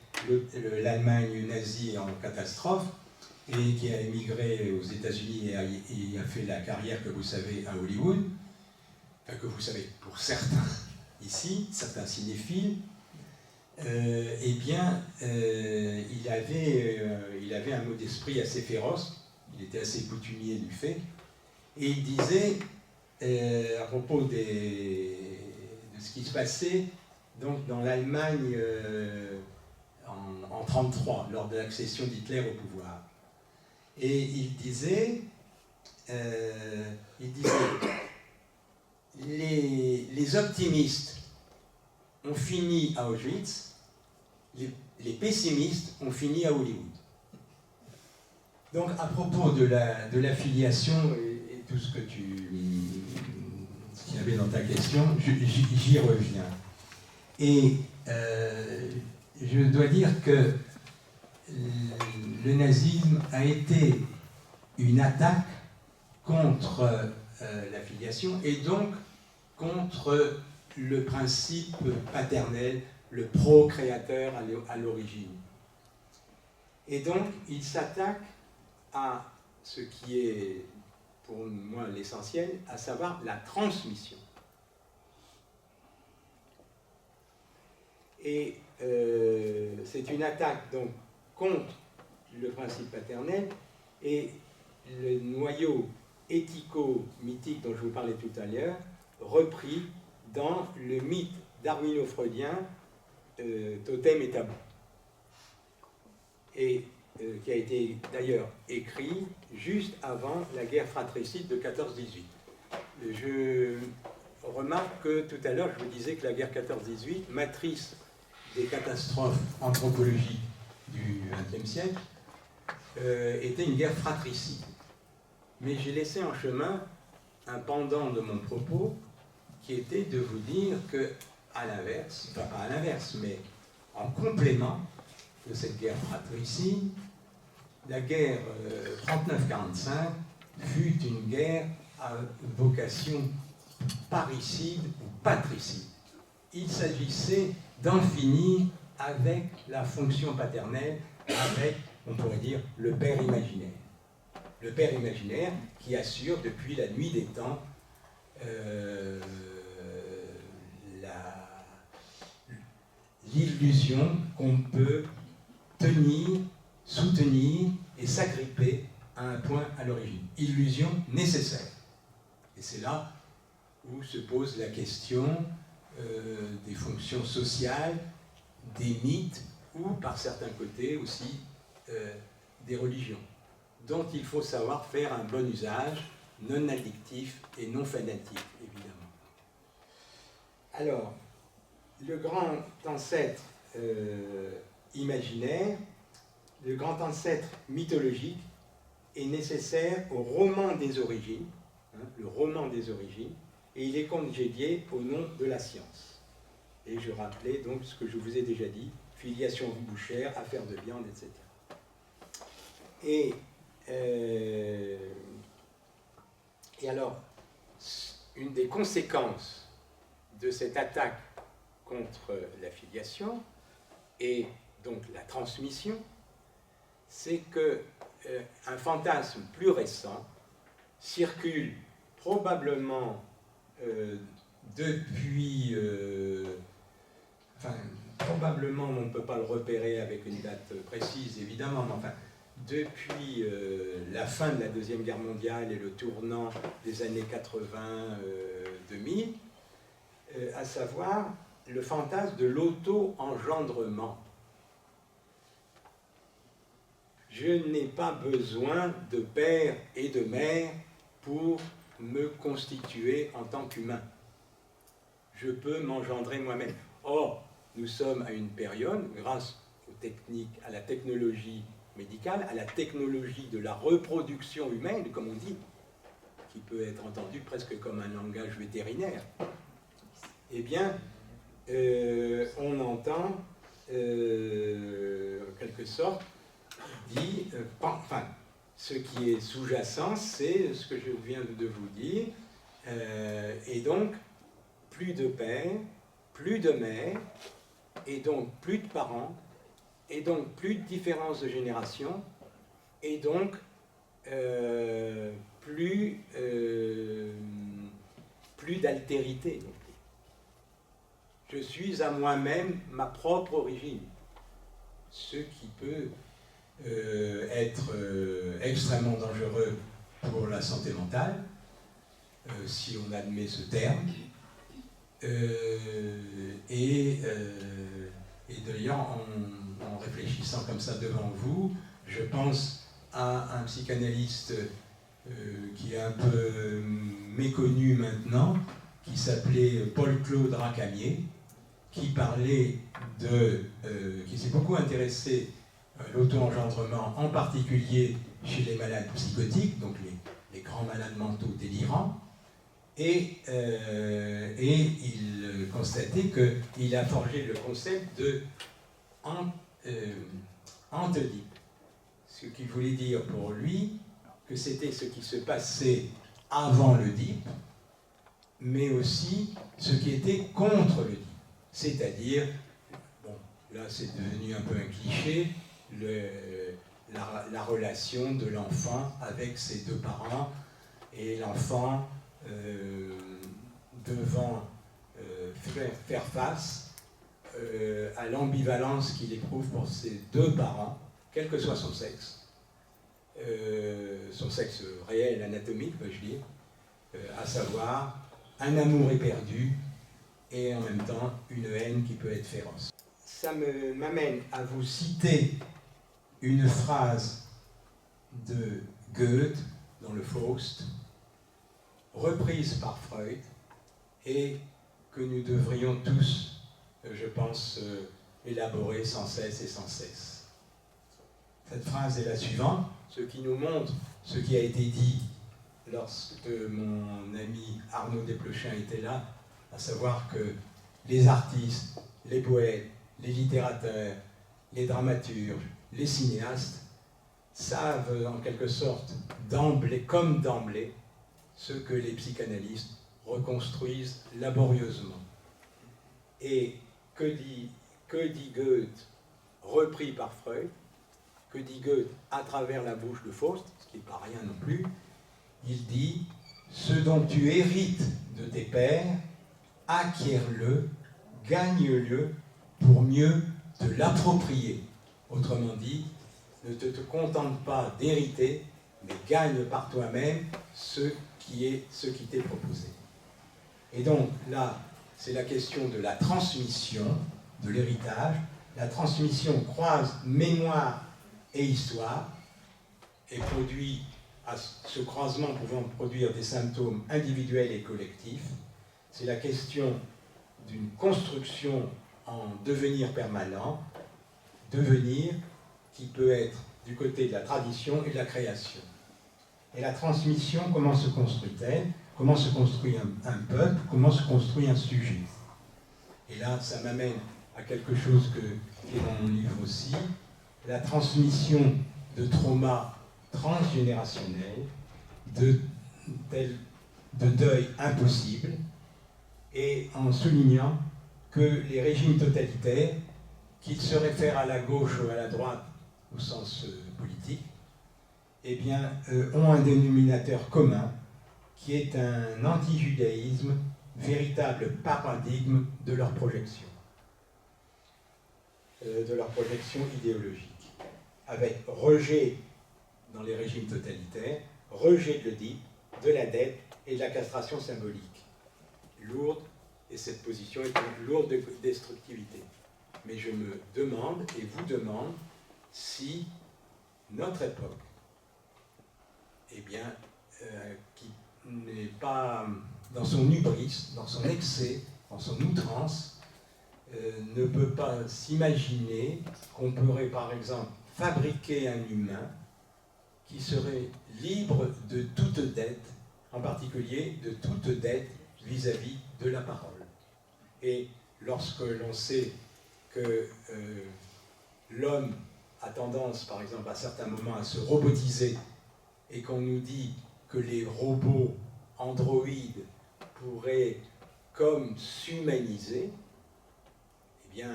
l'Allemagne nazie en catastrophe et qui a émigré aux États-Unis et a fait la carrière que vous savez à Hollywood, enfin que vous savez pour certains ici, certains cinéphiles, eh bien, il avait un mot d'esprit assez féroce, il était assez coutumier du fait, et il disait, à propos de ce qui se passait donc, dans l'Allemagne en 1933, lors de l'accession d'Hitler au pouvoir. Et il disait les optimistes ont fini à Auschwitz, les pessimistes ont fini à Hollywood. Donc, à propos de la filiation et tout ce qu'il y avait dans ta question, j'y reviens. Et je dois dire que le nazisme a été une attaque contre la filiation et donc contre le principe paternel, le procréateur à l'origine. Et donc, il s'attaque à ce qui est, pour moi, l'essentiel, à savoir la transmission. Et c'est une attaque, donc, contre le principe paternel et le noyau éthico-mythique dont je vous parlais tout à l'heure, repris dans le mythe darwino-freudien Totem et Tabou. Et qui a été d'ailleurs écrit juste avant la guerre fratricide de 14-18. Je remarque que tout à l'heure, je vous disais que la guerre 14-18, matrice des catastrophes anthropologiques du XXe siècle, était une guerre fratricide. Mais j'ai laissé en chemin un pendant de mon propos qui était de vous dire que, à l'inverse, enfin pas à l'inverse, mais en complément de cette guerre fratricide, la guerre 39-45 fut une guerre à vocation parricide ou patricide. Il s'agissait d'en finir avec la fonction paternelle, avec, on pourrait dire, le père imaginaire. Le père imaginaire qui assure depuis la nuit des temps l'illusion qu'on peut tenir, soutenir et s'agripper à un point à l'origine. Illusion nécessaire. Et c'est là où se pose la question des fonctions sociales, des mythes, ou par certains côtés aussi des religions, dont il faut savoir faire un bon usage, non addictif et non fanatique, évidemment. Alors, le grand ancêtre imaginaire, le grand ancêtre mythologique est nécessaire au roman des origines, le roman des origines, et il est congédié au nom de la science. Et je rappelais donc ce que je vous ai déjà dit, filiation bouchère, affaire de viande, etc. Et alors, une des conséquences de cette attaque contre la filiation et donc la transmission, c'est qu'un fantasme plus récent circule probablement depuis... probablement, on ne peut pas le repérer avec une date précise, évidemment, mais enfin, depuis la fin de la Deuxième Guerre mondiale et le tournant des années 80-2000, à savoir le fantasme de l'auto-engendrement. Je n'ai pas besoin de père et de mère pour me constituer en tant qu'humain. Je peux m'engendrer moi-même. Or, nous sommes à une période, grâce aux techniques, à la technologie médicale, à la technologie de la reproduction humaine, comme on dit, qui peut être entendu presque comme un langage vétérinaire, eh bien, on entend, en quelque sorte, ce qui est sous-jacent, c'est ce que je viens de vous dire, et donc, plus de père, plus de mère, et donc plus de parents, et donc plus de différence de génération, et donc plus d'altérité. Je suis à moi-même ma propre origine, ce qui peut être extrêmement dangereux pour la santé mentale, si on admet ce terme. Et d'ailleurs, en réfléchissant comme ça devant vous, je pense à un psychanalyste qui est un peu méconnu maintenant, qui s'appelait Paul-Claude Racamier, qui parlait qui s'est beaucoup intéressé à l'auto-engendrement, en particulier chez les malades psychotiques, donc les grands malades mentaux délirants. Et il constatait qu'il a forgé le concept de antedype. Ce qui voulait dire pour lui que c'était ce qui se passait avant l'Oedipe, mais aussi ce qui était contre l'Oedipe. C'est-à-dire, bon, là c'est devenu un peu un cliché, la relation de l'enfant avec ses deux parents, et l'enfant devant faire face à l'ambivalence qu'il éprouve pour ses deux parents, quel que soit son sexe réel, anatomique, veux-je dire, à savoir un amour éperdu et en même temps une haine qui peut être féroce. Ça m'amène à vous citer une phrase de Goethe dans le Faust, reprise par Freud, et que nous devrions tous, je pense, élaborer sans cesse et sans cesse. Cette phrase est la suivante, ce qui nous montre ce qui a été dit lorsque mon ami Arnaud Desplechin était là, à savoir que les artistes, les poètes, les littérateurs, les dramaturges, les cinéastes savent en quelque sorte d'emblée, comme d'emblée, ce que les psychanalystes reconstruisent laborieusement. Et que dit Goethe, repris par Freud, que dit Goethe à travers la bouche de Faust, ce qui n'est pas rien non plus, il dit « Ce dont tu hérites de tes pères, acquiers-le, gagne-le pour mieux te l'approprier. » Autrement dit, ne te contente pas d'hériter, mais gagne par toi-même ce qui t'est proposé. Et donc là, c'est la question de la transmission, de l'héritage. La transmission croise mémoire et histoire, et produit, à ce croisement pouvant produire des symptômes individuels et collectifs. C'est la question d'une construction en devenir permanent, devenir qui peut être du côté de la tradition et de la création. Et la transmission, comment se construit-elle? Comment se construit un peuple? Comment se construit un sujet? Et là, ça m'amène à quelque chose qui est dans mon livre aussi, la transmission de traumas transgénérationnels, de deuil impossible, et en soulignant que les régimes totalitaires, qu'ils se réfèrent à la gauche ou à la droite au sens politique, eh bien, ont un dénominateur commun qui est un anti-judaïsme, véritable paradigme de leur projection idéologique, avec rejet dans les régimes totalitaires, rejet de l'Oedipe, de la dette et de la castration symbolique. Lourde, et cette position est une lourde destructivité. Mais je me demande, et vous demande, si notre époque, eh bien, qui n'est pas, dans son hubris, dans son excès, dans son outrance, ne peut pas s'imaginer qu'on pourrait, par exemple, fabriquer un humain qui serait libre de toute dette, en particulier de toute dette vis-à-vis de la parole. Et lorsque l'on sait que l'homme a tendance, par exemple, à certains moments, à se robotiser, et qu'on nous dit que les robots androïdes pourraient comme s'humaniser, eh bien,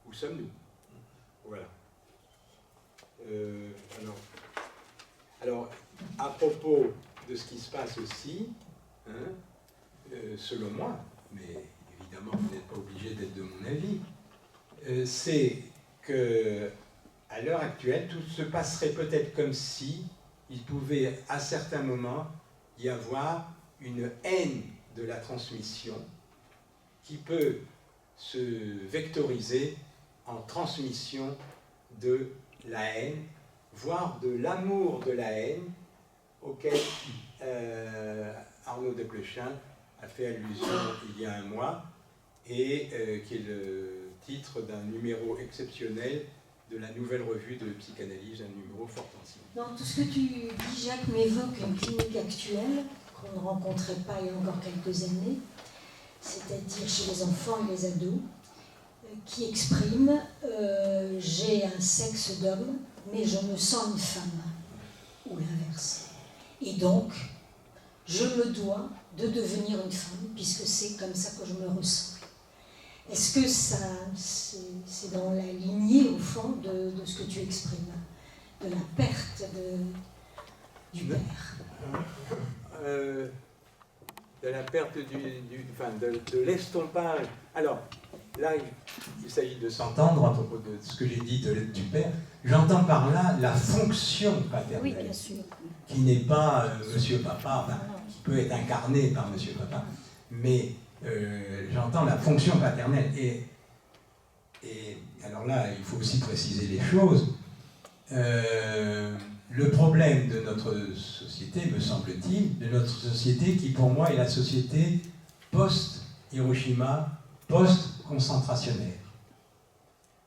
où sommes-nous? Voilà. Alors, à propos de ce qui se passe aussi, selon moi, mais évidemment vous n'êtes pas obligé d'être de mon avis, c'est que à l'heure actuelle, tout se passerait peut-être comme si il pouvait à certains moments y avoir une haine de la transmission qui peut se vectoriser en transmission de la haine, voire de l'amour de la haine auquel Arnaud Desplechin a fait allusion il y a un mois et qui est le titre d'un numéro exceptionnel de la nouvelle revue de psychanalyse, un numéro fort ancien. Donc, tout ce que tu dis, Jacques, m'évoque une clinique actuelle qu'on ne rencontrait pas il y a encore quelques années, c'est-à-dire chez les enfants et les ados, qui expriment j'ai un sexe d'homme, mais je me sens une femme, ou l'inverse. Et donc, je me dois de devenir une femme, puisque c'est comme ça que je me ressens. Est-ce que ça, c'est dans la lignée, au fond, de ce que tu exprimes, de la perte du père? De la perte de l'estompage. Alors, là, il s'agit de s'entendre à propos de ce que j'ai dit du père. J'entends par là la fonction paternelle, oui, bien sûr, qui n'est pas Monsieur Papa, enfin, qui peut être incarné par Monsieur Papa, mais j'entends la fonction paternelle. Et alors là, il faut aussi préciser les choses. Le problème de notre société, me semble-t-il, de notre société qui pour moi est la société post-Hiroshima, post-concentrationnaire.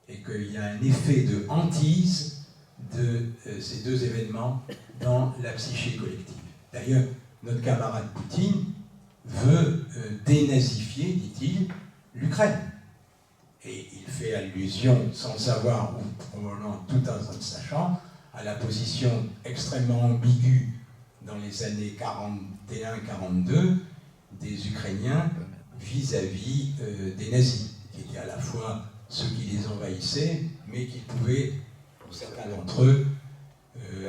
Et qu'il y a un effet de hantise de ces deux événements dans la psyché collective. D'ailleurs, notre camarade Poutine veut dénazifier, dit-il, l'Ukraine. Et il fait allusion, sans le savoir, ou probablement tout en le sachant, à la position extrêmement ambiguë dans les années 41-42 des Ukrainiens vis-à-vis des nazis, qui étaient à la fois ceux qui les envahissaient, mais qui pouvaient, pour certains d'entre eux,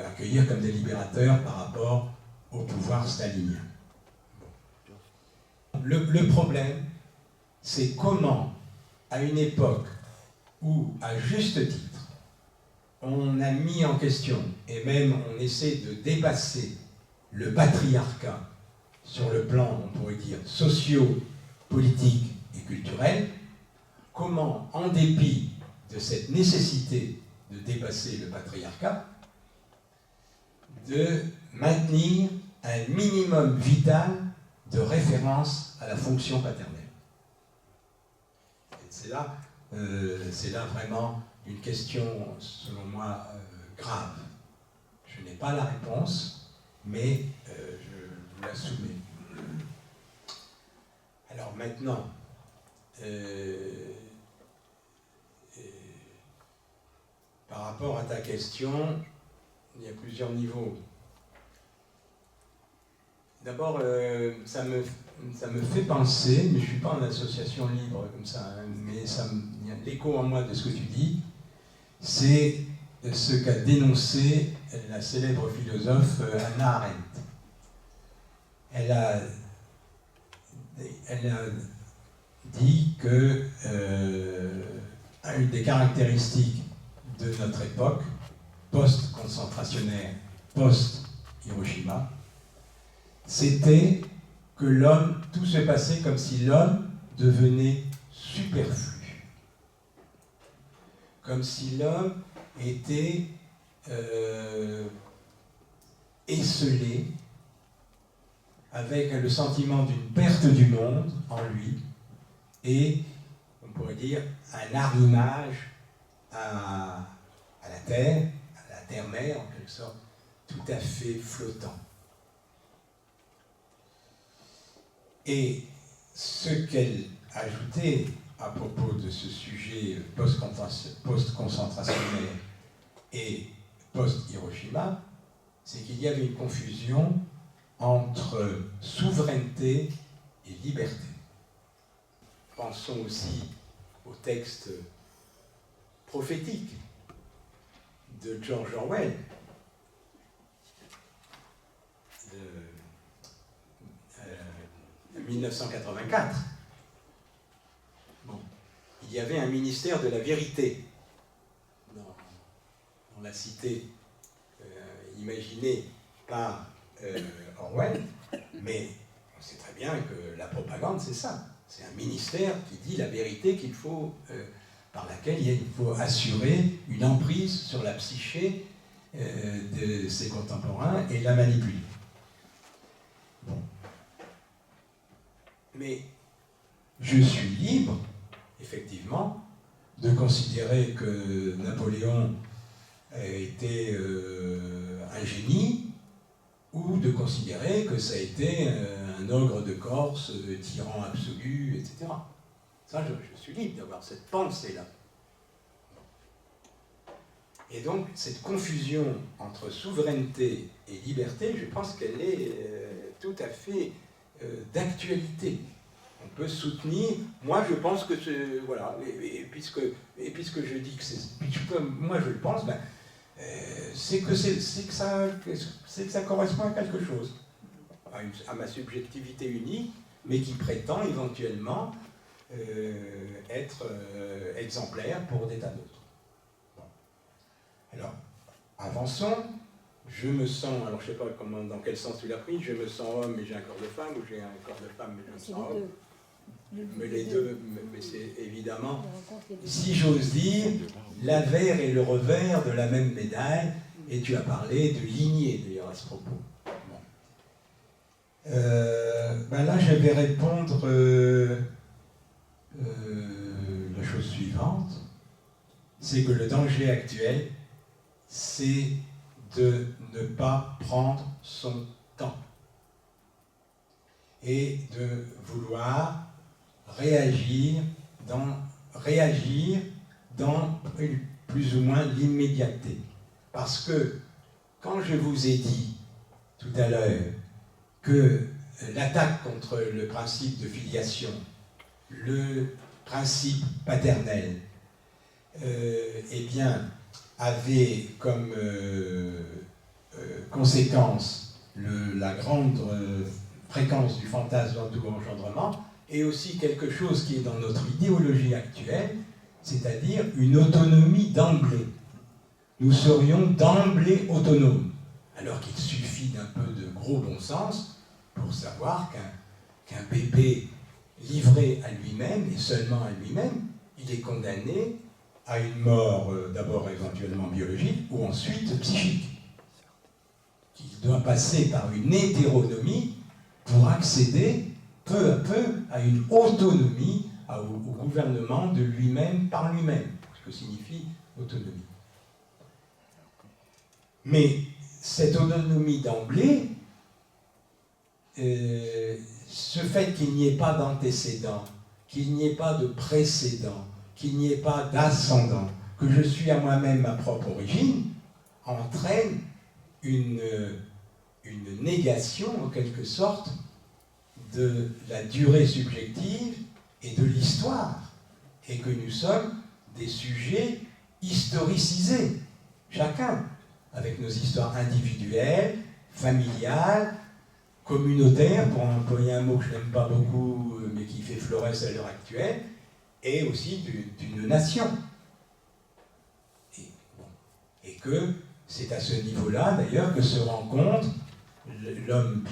accueillir comme des libérateurs par rapport au pouvoir stalinien. Le problème, c'est comment, à une époque où, à juste titre, on a mis en question, et même on essaie de dépasser le patriarcat sur le plan, on pourrait dire, socio-politique et culturel, comment, en dépit de cette nécessité de dépasser le patriarcat, de maintenir un minimum vital de référence à la fonction paternelle. C'est là vraiment une question, selon moi, grave. Je n'ai pas la réponse, mais je vous la soumets. Alors maintenant, par rapport à ta question, il y a plusieurs niveaux. D'abord, ça me fait penser, mais je ne suis pas en association libre comme ça, hein, mais il y a l'écho en moi de ce que tu dis, c'est ce qu'a dénoncé la célèbre philosophe Hannah Arendt. Elle a dit que une des caractéristiques de notre époque, post-concentrationnaire, post-Hiroshima, c'était que l'homme, tout se passait comme si l'homme devenait superflu. Comme si l'homme était esselé avec le sentiment d'une perte du monde en lui et, on pourrait dire, un arrimage à la terre-mère en quelque sorte, tout à fait flottant. Et ce qu'elle ajoutait à propos de ce sujet post-concentrationnaire et post-Hiroshima, c'est qu'il y avait une confusion entre souveraineté et liberté. Pensons aussi au texte prophétique de George Orwell, de 1984. Bon. Il y avait un ministère de la vérité dans la cité imaginée par Orwell, mais on sait très bien que la propagande, c'est ça. C'est un ministère qui dit la vérité qu'il faut, par laquelle il faut assurer une emprise sur la psyché de ses contemporains et la manipuler. Bon. Mais je suis libre, effectivement, de considérer que Napoléon était un génie, ou de considérer que ça a été un ogre de Corse, tyran absolu, etc. Ça, je suis libre d'avoir cette pensée-là. Et donc, cette confusion entre souveraineté et liberté, je pense qu'elle est tout à fait d'actualité. On peut soutenir, moi je pense que c'est, voilà, et puisque je dis que c'est, moi je le pense, ben, c'est que ça correspond à quelque chose, à ma subjectivité unique, mais qui prétend éventuellement être exemplaire pour des tas d'autres. Bon. Alors, avançons. Je me sens, alors je ne sais pas dans quel sens tu l'as pris, je me sens homme mais j'ai un corps de femme, ou j'ai un corps de femme mais je me sens homme. Mais les deux, mais c'est évidemment, si j'ose dire, l'avers et le revers de la même médaille, et tu as parlé de lignée d'ailleurs à ce propos. Bon. Ben là, je vais répondre la chose suivante, c'est que le danger actuel, c'est de ne pas prendre son temps et de vouloir réagir dans plus ou moins l'immédiateté. Parce que quand je vous ai dit tout à l'heure que l'attaque contre le principe de filiation, le principe paternel, eh bien, avait comme conséquence la grande fréquence du fantasme d'auto-engendrement, et aussi quelque chose qui est dans notre idéologie actuelle, c'est-à-dire une autonomie d'emblée. Nous serions d'emblée autonomes, alors qu'il suffit d'un peu de gros bon sens pour savoir qu'un bébé livré à lui-même, et seulement à lui-même, il est condamné à une mort d'abord éventuellement biologique, ou ensuite psychique. Il doit passer par une hétéronomie pour accéder peu à peu à une autonomie, au gouvernement de lui-même par lui-même, ce que signifie autonomie. Mais cette autonomie d'emblée, ce fait qu'il n'y ait pas d'antécédent, qu'il n'y ait pas de précédent, qu'il n'y ait pas d'ascendant, que je suis à moi-même ma propre origine, entraîne une négation, en quelque sorte, de la durée subjective et de l'histoire, et que nous sommes des sujets historicisés, chacun, avec nos histoires individuelles, familiales, communautaires, pour employer un mot que je n'aime pas beaucoup, mais qui fait florès à l'heure actuelle, et aussi d'une nation. Et que c'est à ce niveau-là, d'ailleurs, que se rencontre l'homme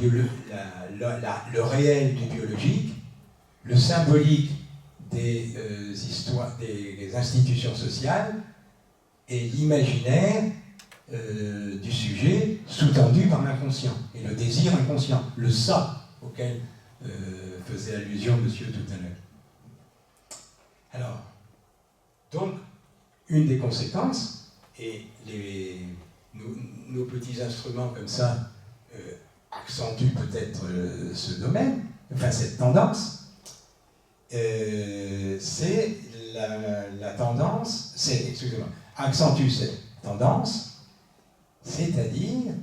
le réel du biologique, le symbolique des institutions sociales, et l'imaginaire du sujet sous-tendu par l'inconscient, et le désir inconscient, le ça auquel faisait allusion monsieur tout à l'heure. Alors, donc, une des conséquences, et nos petits instruments comme ça accentuent peut-être ce domaine, enfin cette tendance, c'est la tendance, accentue cette tendance, c'est-à-dire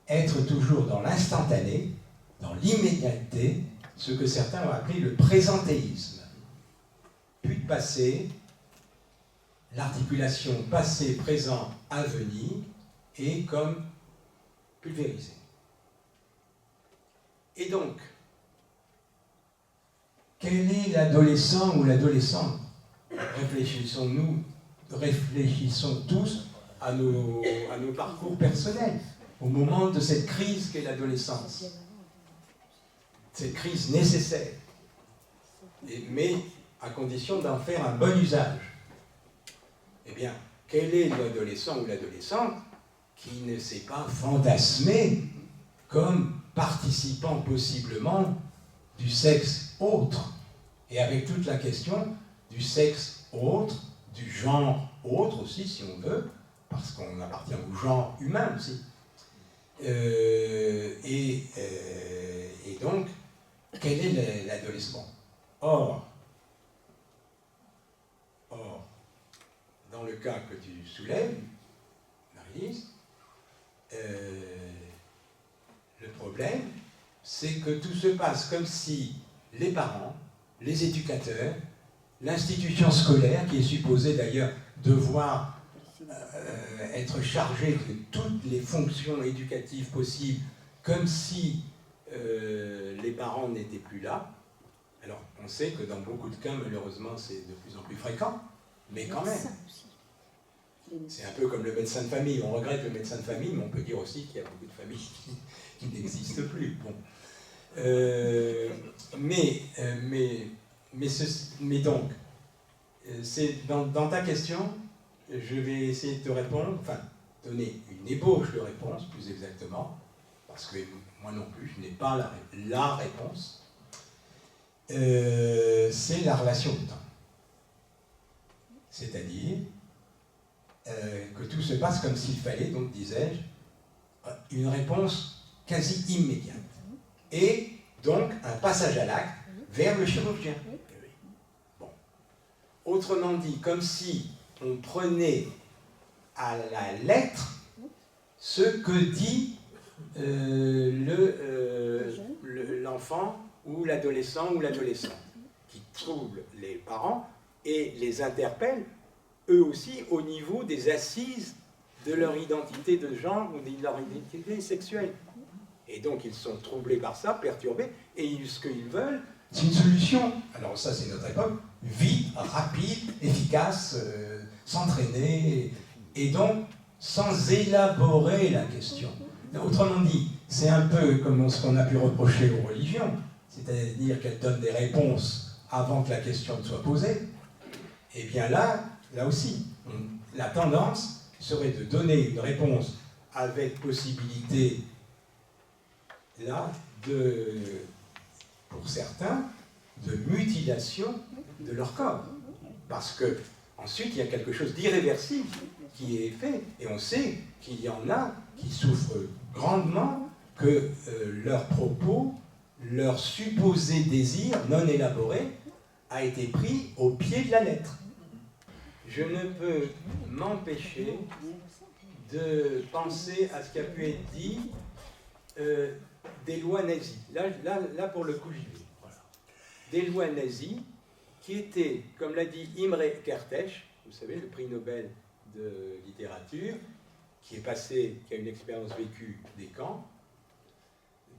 être toujours dans l'instantané, dans l'immédiateté, ce que certains ont appelé le présentéisme. Plus de passé, l'articulation passé, présent, avenir est comme pulvérisée. Et donc, quel est l'adolescent ou l'adolescente? Réfléchissons tous à nos parcours personnels, au moment de cette crise qu'est l'adolescence. Cette crise nécessaire, mais à condition d'en faire un bon usage. Eh bien, quel est l'adolescent ou l'adolescente qui ne s'est pas fantasmé comme participant possiblement du sexe autre, et avec toute la question du sexe autre, du genre autre aussi, si on veut, parce qu'on appartient au genre humain aussi. Et donc, quel est l'adolescent? Or, dans le cas que tu soulèves, Marie-Lise, le problème, c'est que tout se passe comme si les parents, les éducateurs, l'institution scolaire, qui est supposée d'ailleurs devoir être chargée de toutes les fonctions éducatives possibles, comme si les parents n'étaient plus là. Alors, on sait que dans beaucoup de cas, malheureusement, c'est de plus en plus fréquent, mais quand même. C'est un peu comme le médecin de famille. On regrette le médecin de famille, mais on peut dire aussi qu'il y a beaucoup de familles qui n'existent plus. Bon. Mais donc, c'est dans ta question, je vais essayer de te répondre, enfin, donner une ébauche de réponse, plus exactement, parce que moi non plus, je n'ai pas la réponse. C'est la relation au temps. C'est-à-dire que tout se passe comme s'il fallait, donc disais-je, une réponse quasi immédiate. Et donc un passage à l'acte vers le chirurgien. Bon. Autrement dit, comme si on prenait à la lettre ce que dit l'enfant ou l'adolescent ou l'adolescente, qui trouble les parents et les interpelle, eux aussi, au niveau des assises de leur identité de genre ou de leur identité sexuelle. Et donc, ils sont troublés par ça, perturbés, et ce qu'ils veulent, c'est une solution. Alors ça, c'est notre époque, vite, rapide, efficace, s'entraîner, et donc, sans élaborer la question. Autrement dit, c'est un peu comme ce qu'on a pu reprocher aux religions, c'est-à-dire qu'elles donnent des réponses avant que la question ne soit posée. Et bien là aussi, la tendance serait de donner une réponse avec possibilité, là, pour certains, de mutilation de leur corps. Parce que ensuite, il y a quelque chose d'irréversible qui est fait, et on sait qu'il y en a qui souffrent grandement que leurs propos, leur supposé désir non élaboré, a été pris au pied de la lettre. Je ne peux m'empêcher de penser à ce qui a pu être dit des lois nazies. Là pour le coup, j'y vais. Voilà. Des lois nazies qui étaient, comme l'a dit Imre Kertész, vous savez, le prix Nobel de littérature, qui est passé, qui a une expérience vécue des camps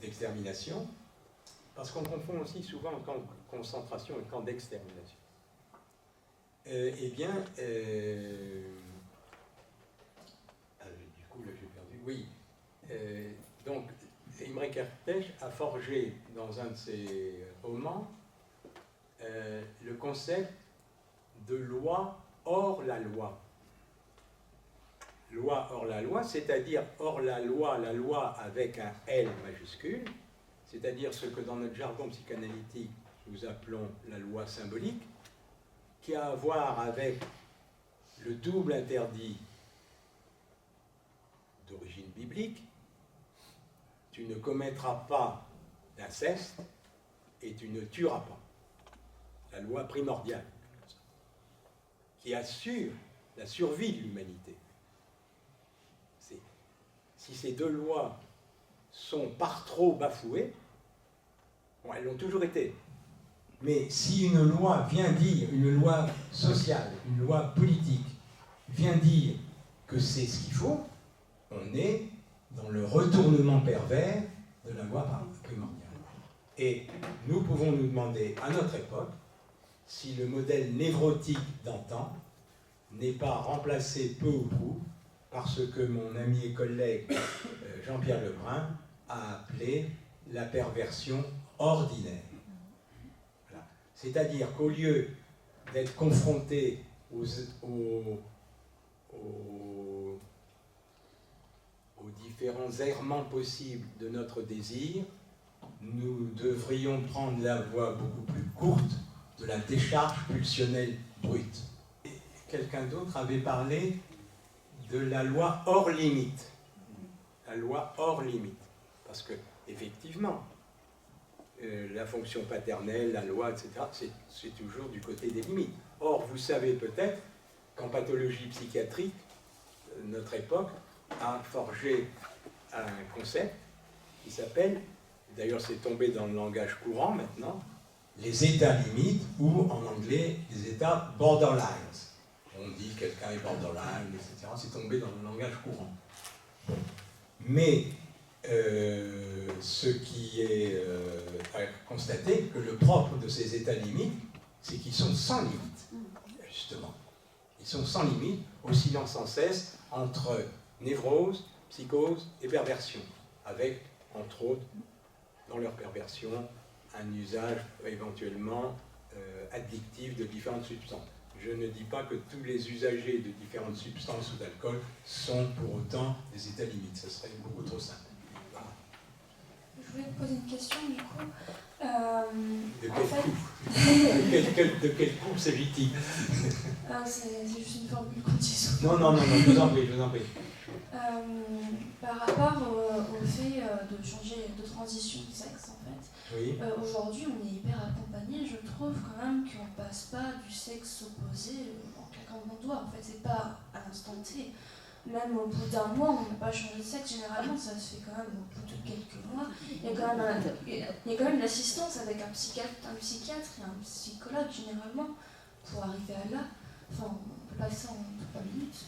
d'extermination, parce qu'on confond aussi souvent camp de concentration et camp d'extermination. Du coup, là, j'ai perdu. Oui. Donc, Imre Kertész a forgé dans un de ses romans le concept de loi hors la loi. Loi hors la loi, c'est-à-dire hors la loi avec un L majuscule, c'est-à-dire ce que dans notre jargon psychanalytique nous appelons la loi symbolique, qui a à voir avec le double interdit d'origine biblique. Tu ne commettras pas d'inceste et tu ne tueras pas. La loi primordiale, qui assure la survie de l'humanité. Si ces deux lois sont par trop bafouées, bon, elles l'ont toujours été. Mais si une loi vient dire, une loi sociale, une loi politique, vient dire que c'est ce qu'il faut, on est dans le retournement pervers de la loi primordiale. Et nous pouvons nous demander, à notre époque, si le modèle névrotique d'antan n'est pas remplacé peu ou prou par ce que mon ami et collègue Jean-Pierre Lebrun a appelé la perversion ordinaire. Voilà. C'est-à-dire qu'au lieu d'être confronté aux différents errements possibles de notre désir, nous devrions prendre la voie beaucoup plus courte de la décharge pulsionnelle brute. Quelqu'un d'autre avait parlé de la loi hors limite. La loi hors limite. Parce que, effectivement, la fonction paternelle, la loi, etc., c'est toujours du côté des limites. Or, vous savez peut-être qu'en pathologie psychiatrique, notre époque a forgé un concept qui s'appelle, d'ailleurs c'est tombé dans le langage courant maintenant, les états limites, ou en anglais, les états borderlines. On dit quelqu'un est borderline, etc. C'est tombé dans le langage courant. Bon. Mais ce qui est à constater, que le propre de ces états limites, c'est qu'ils sont sans limite, justement. Ils sont sans limite, oscillant sans cesse entre névrose, psychose et perversion, avec, entre autres, dans leur perversion, un usage éventuellement addictif de différentes substances. Je ne dis pas que tous les usagers de différentes substances ou d'alcool sont pour autant des états limites. Ce serait beaucoup trop simple. Voilà. Je voulais te poser une question, du coup. De quelle coupe s'agit-il? C'est juste une formule qu'on dit souvent. Non, je vous en prie. Par rapport au fait de changer de transition de sexe, en fait, oui. Aujourd'hui, on est hyper accompagné. Je trouve quand même qu'on ne passe pas du sexe opposé en claquant des doigts. En fait, c'est pas à l'instant T. Même au bout d'un mois, on n'a pas changé de sexe. Généralement, ça se fait quand même au bout de quelques mois. Il y a quand même une assistance avec un psychiatre et un psychologue, généralement, pour arriver à là. Enfin, on peut passer en 3 minutes.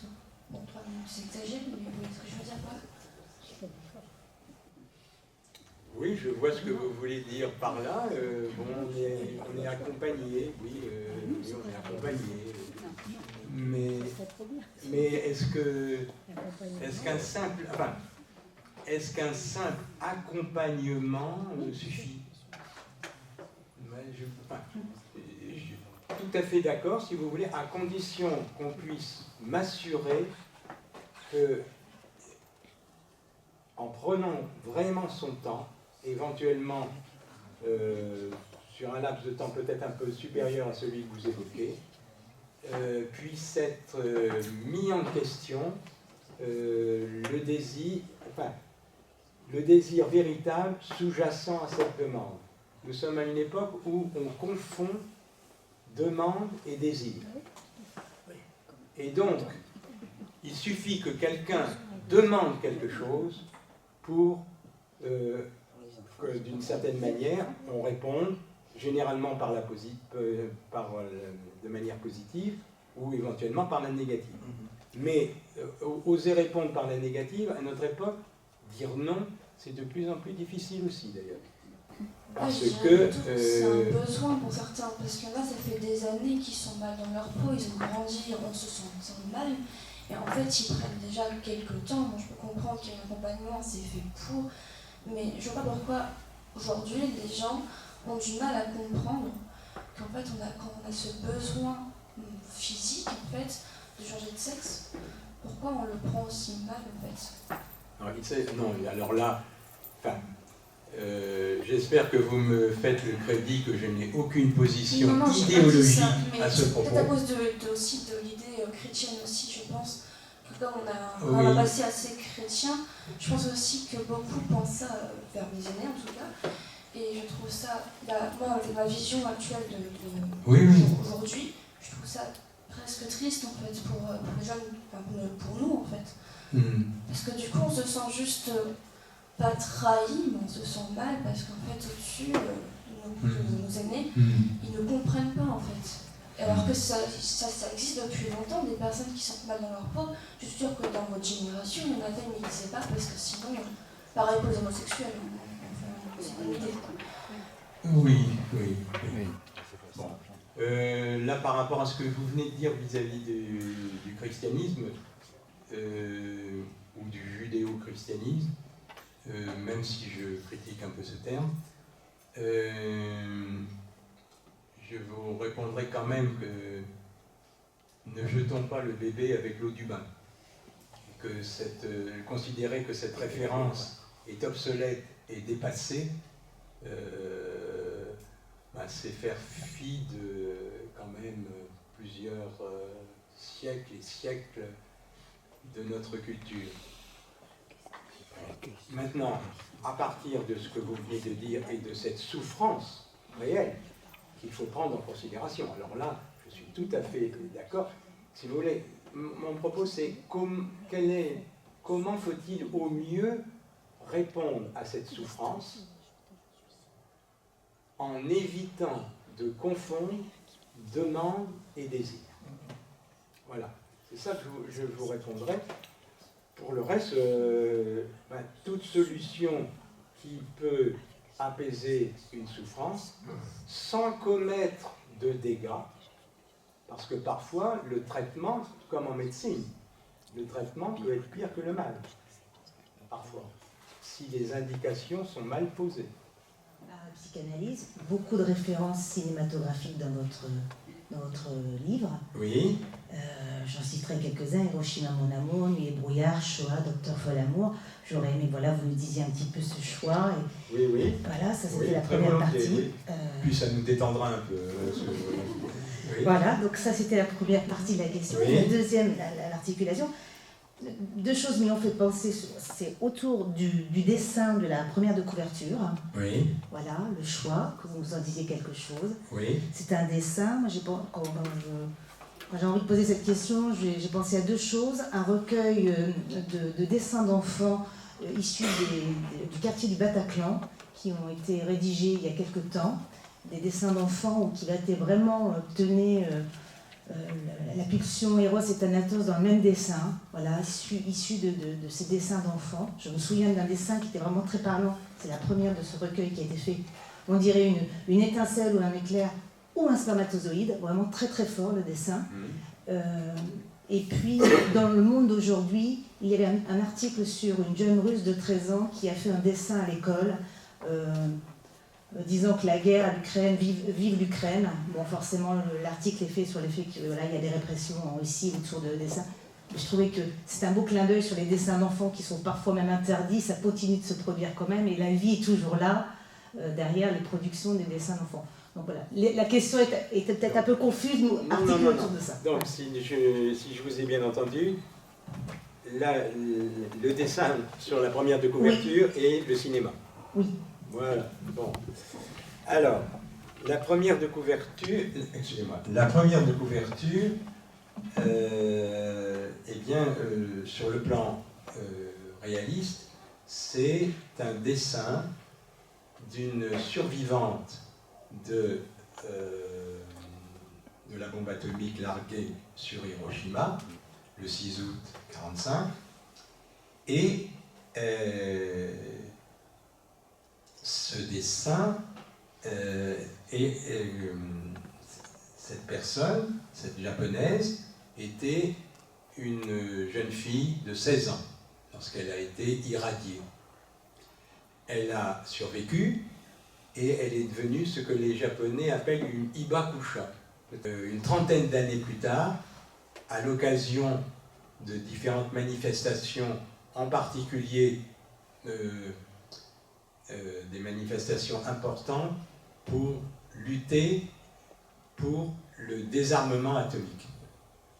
Bon, 3 minutes, c'est exagéré, mais vous voyez ce que je veux dire par là? Oui, je vois ce que vous voulez dire par là. Bon, on est accompagné, oui, on est accompagné. Mais est-ce qu'un simple accompagnement suffit? Je suis tout à fait d'accord, si vous voulez, à condition qu'on puisse m'assurer que, en prenant vraiment son temps, éventuellement sur un laps de temps peut-être un peu supérieur à celui que vous évoquez, puisse être mis en question le désir véritable sous-jacent à cette demande. Nous sommes à une époque où on confond demande et désir. Et donc, il suffit que quelqu'un demande quelque chose pour que d'une certaine manière, on réponde, généralement de manière positive, ou éventuellement par la négative. Mais oser répondre par la négative, à notre époque, dire non, c'est de plus en plus difficile aussi d'ailleurs. Parce que c'est un besoin pour certains, parce que là, ça fait des années qu'ils sont mal dans leur peau, ils ont grandi, on se sent mal, et en fait, ils prennent déjà quelques temps. Moi, je peux comprendre qu'il y a un accompagnement, c'est fait pour, mais je ne vois pas pourquoi aujourd'hui les gens ont du mal à comprendre qu'en fait, quand on a ce besoin physique, en fait, de changer de sexe, pourquoi on le prend aussi mal, en fait? Non, alors là, j'espère j'espère que vous me faites le crédit que je n'ai aucune position Non, j'ai pas dit idéologique ça, mais à ce propos. peut-être à cause aussi de l'idée chrétienne aussi, je pense. Comme on a Oui. un passé assez chrétien, je pense aussi que beaucoup pensent ça vers mes aînés en tout cas. Et je trouve ça, moi, ma vision actuelle aujourd'hui, je trouve ça presque triste en fait pour les jeunes, enfin, pour nous en fait. Parce que du coup, on se sent juste pas trahi, mais on se sent mal parce qu'en fait, au-dessus, nos aînés, ils ne comprennent pas en fait. Alors que ça existe depuis longtemps, des personnes qui sont mal dans leur peau. Je suis sûre que dans votre génération, il y en avait, mais ils ne disaient pas parce que sinon, pareil pour les homosexuels, c'est une idée. Oui. Bon. Là, par rapport à ce que vous venez de dire vis-à-vis du christianisme, ou du judéo-christianisme, même si je critique un peu ce terme, je vous répondrai quand même que ne jetons pas le bébé avec l'eau du bain. Que considérer que cette référence est obsolète et dépassée, c'est faire fi de quand même plusieurs siècles et siècles de notre culture. Maintenant, à partir de ce que vous venez de dire et de cette souffrance réelle qu'il faut prendre en considération, alors là, je suis tout à fait d'accord. Si vous voulez, mon propos c'est comment faut-il au mieux répondre à cette souffrance en évitant de confondre demande et désir. Voilà, c'est ça que je vous répondrai. Pour le reste, toute solution qui peut apaiser une souffrance sans commettre de dégâts, parce que parfois le traitement, comme en médecine, le traitement peut être pire que le mal, parfois, si les indications sont mal posées. La psychanalyse, beaucoup de références cinématographiques dans votre livre. Oui. J'en citerai quelques-uns: Hiroshima mon amour, Nuit et brouillard, Shoah, Docteur Folamour. J'aurais aimé, voilà, vous nous disiez un petit peu ce choix. Et oui. Voilà, ça c'était la première partie. Oui. Puis ça nous détendra un peu. Oui. Voilà, donc ça c'était la première partie de la question. Oui. La deuxième, l'articulation. Deux choses m'y ont fait penser, c'est autour du dessin de la première de couverture. Oui. Voilà, le choix, que vous nous en disiez quelque chose. Oui. C'est un dessin. Moi, quand j'ai envie de poser cette question, j'ai pensé à deux choses. Un recueil de dessins d'enfants issus du quartier du Bataclan, qui ont été rédigés il y a quelque temps. Des dessins d'enfants qui étaient vraiment tenus... la pulsion Eros et Thanatos dans le même dessin, voilà, issu de ces dessins d'enfants. Je me souviens d'un dessin qui était vraiment très parlant. C'est la première de ce recueil qui a été fait. On dirait une étincelle ou un éclair ou un spermatozoïde, vraiment très très fort le dessin. Et puis, dans Le Monde d'aujourd'hui, il y avait un article sur une jeune russe de 13 ans qui a fait un dessin à l'école disant que la guerre à l'Ukraine, vive l'Ukraine. Bon, forcément, l'article est fait sur le fait qu'il y a des répressions en Russie autour de dessins. Je trouvais que c'est un beau clin d'œil sur les dessins d'enfants qui sont parfois même interdits. Ça continue de se produire quand même, et la vie est toujours là, derrière les productions des dessins d'enfants. Donc voilà, la question était peut-être un peu confuse, nous articulons autour de ça. Donc, si je vous ai bien entendu, là, le dessin sur la première de couverture et le cinéma. Oui. Voilà, bon. Alors, la première de couverture, excusez-moi, la première de couverture, eh bien, sur le plan réaliste, c'est un dessin d'une survivante de la bombe atomique larguée sur Hiroshima, le 6 août 1945, et ce dessin cette personne, cette japonaise, était une jeune fille de 16 ans lorsqu'elle a été irradiée. Elle a survécu et elle est devenue ce que les Japonais appellent une hibakusha. Une trentaine d'années plus tard, à l'occasion de différentes manifestations, en particulier des manifestations importantes pour lutter pour le désarmement atomique.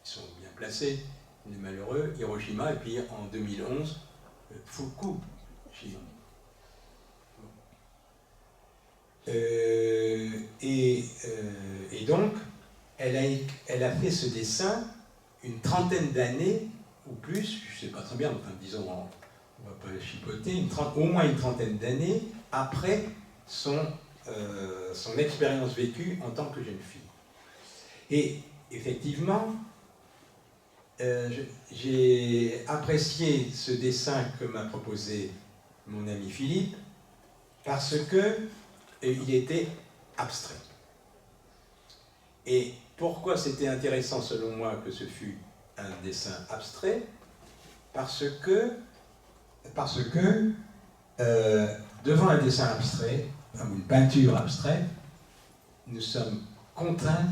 Ils sont bien placés, les malheureux, Hiroshima, et puis en 2011, Fukushima. Et donc, elle a fait ce dessin une trentaine d'années, ou plus, je ne sais pas très bien, enfin disons, on ne va pas chipoter, au moins une trentaine d'années après son expérience vécue en tant que jeune fille. Et effectivement, j'ai apprécié ce dessin que m'a proposé mon ami Philippe, parce qu'il était abstrait. Et pourquoi c'était intéressant selon moi que ce fût un dessin abstrait? Parce que devant un dessin abstrait, ou une peinture abstraite, nous sommes contraints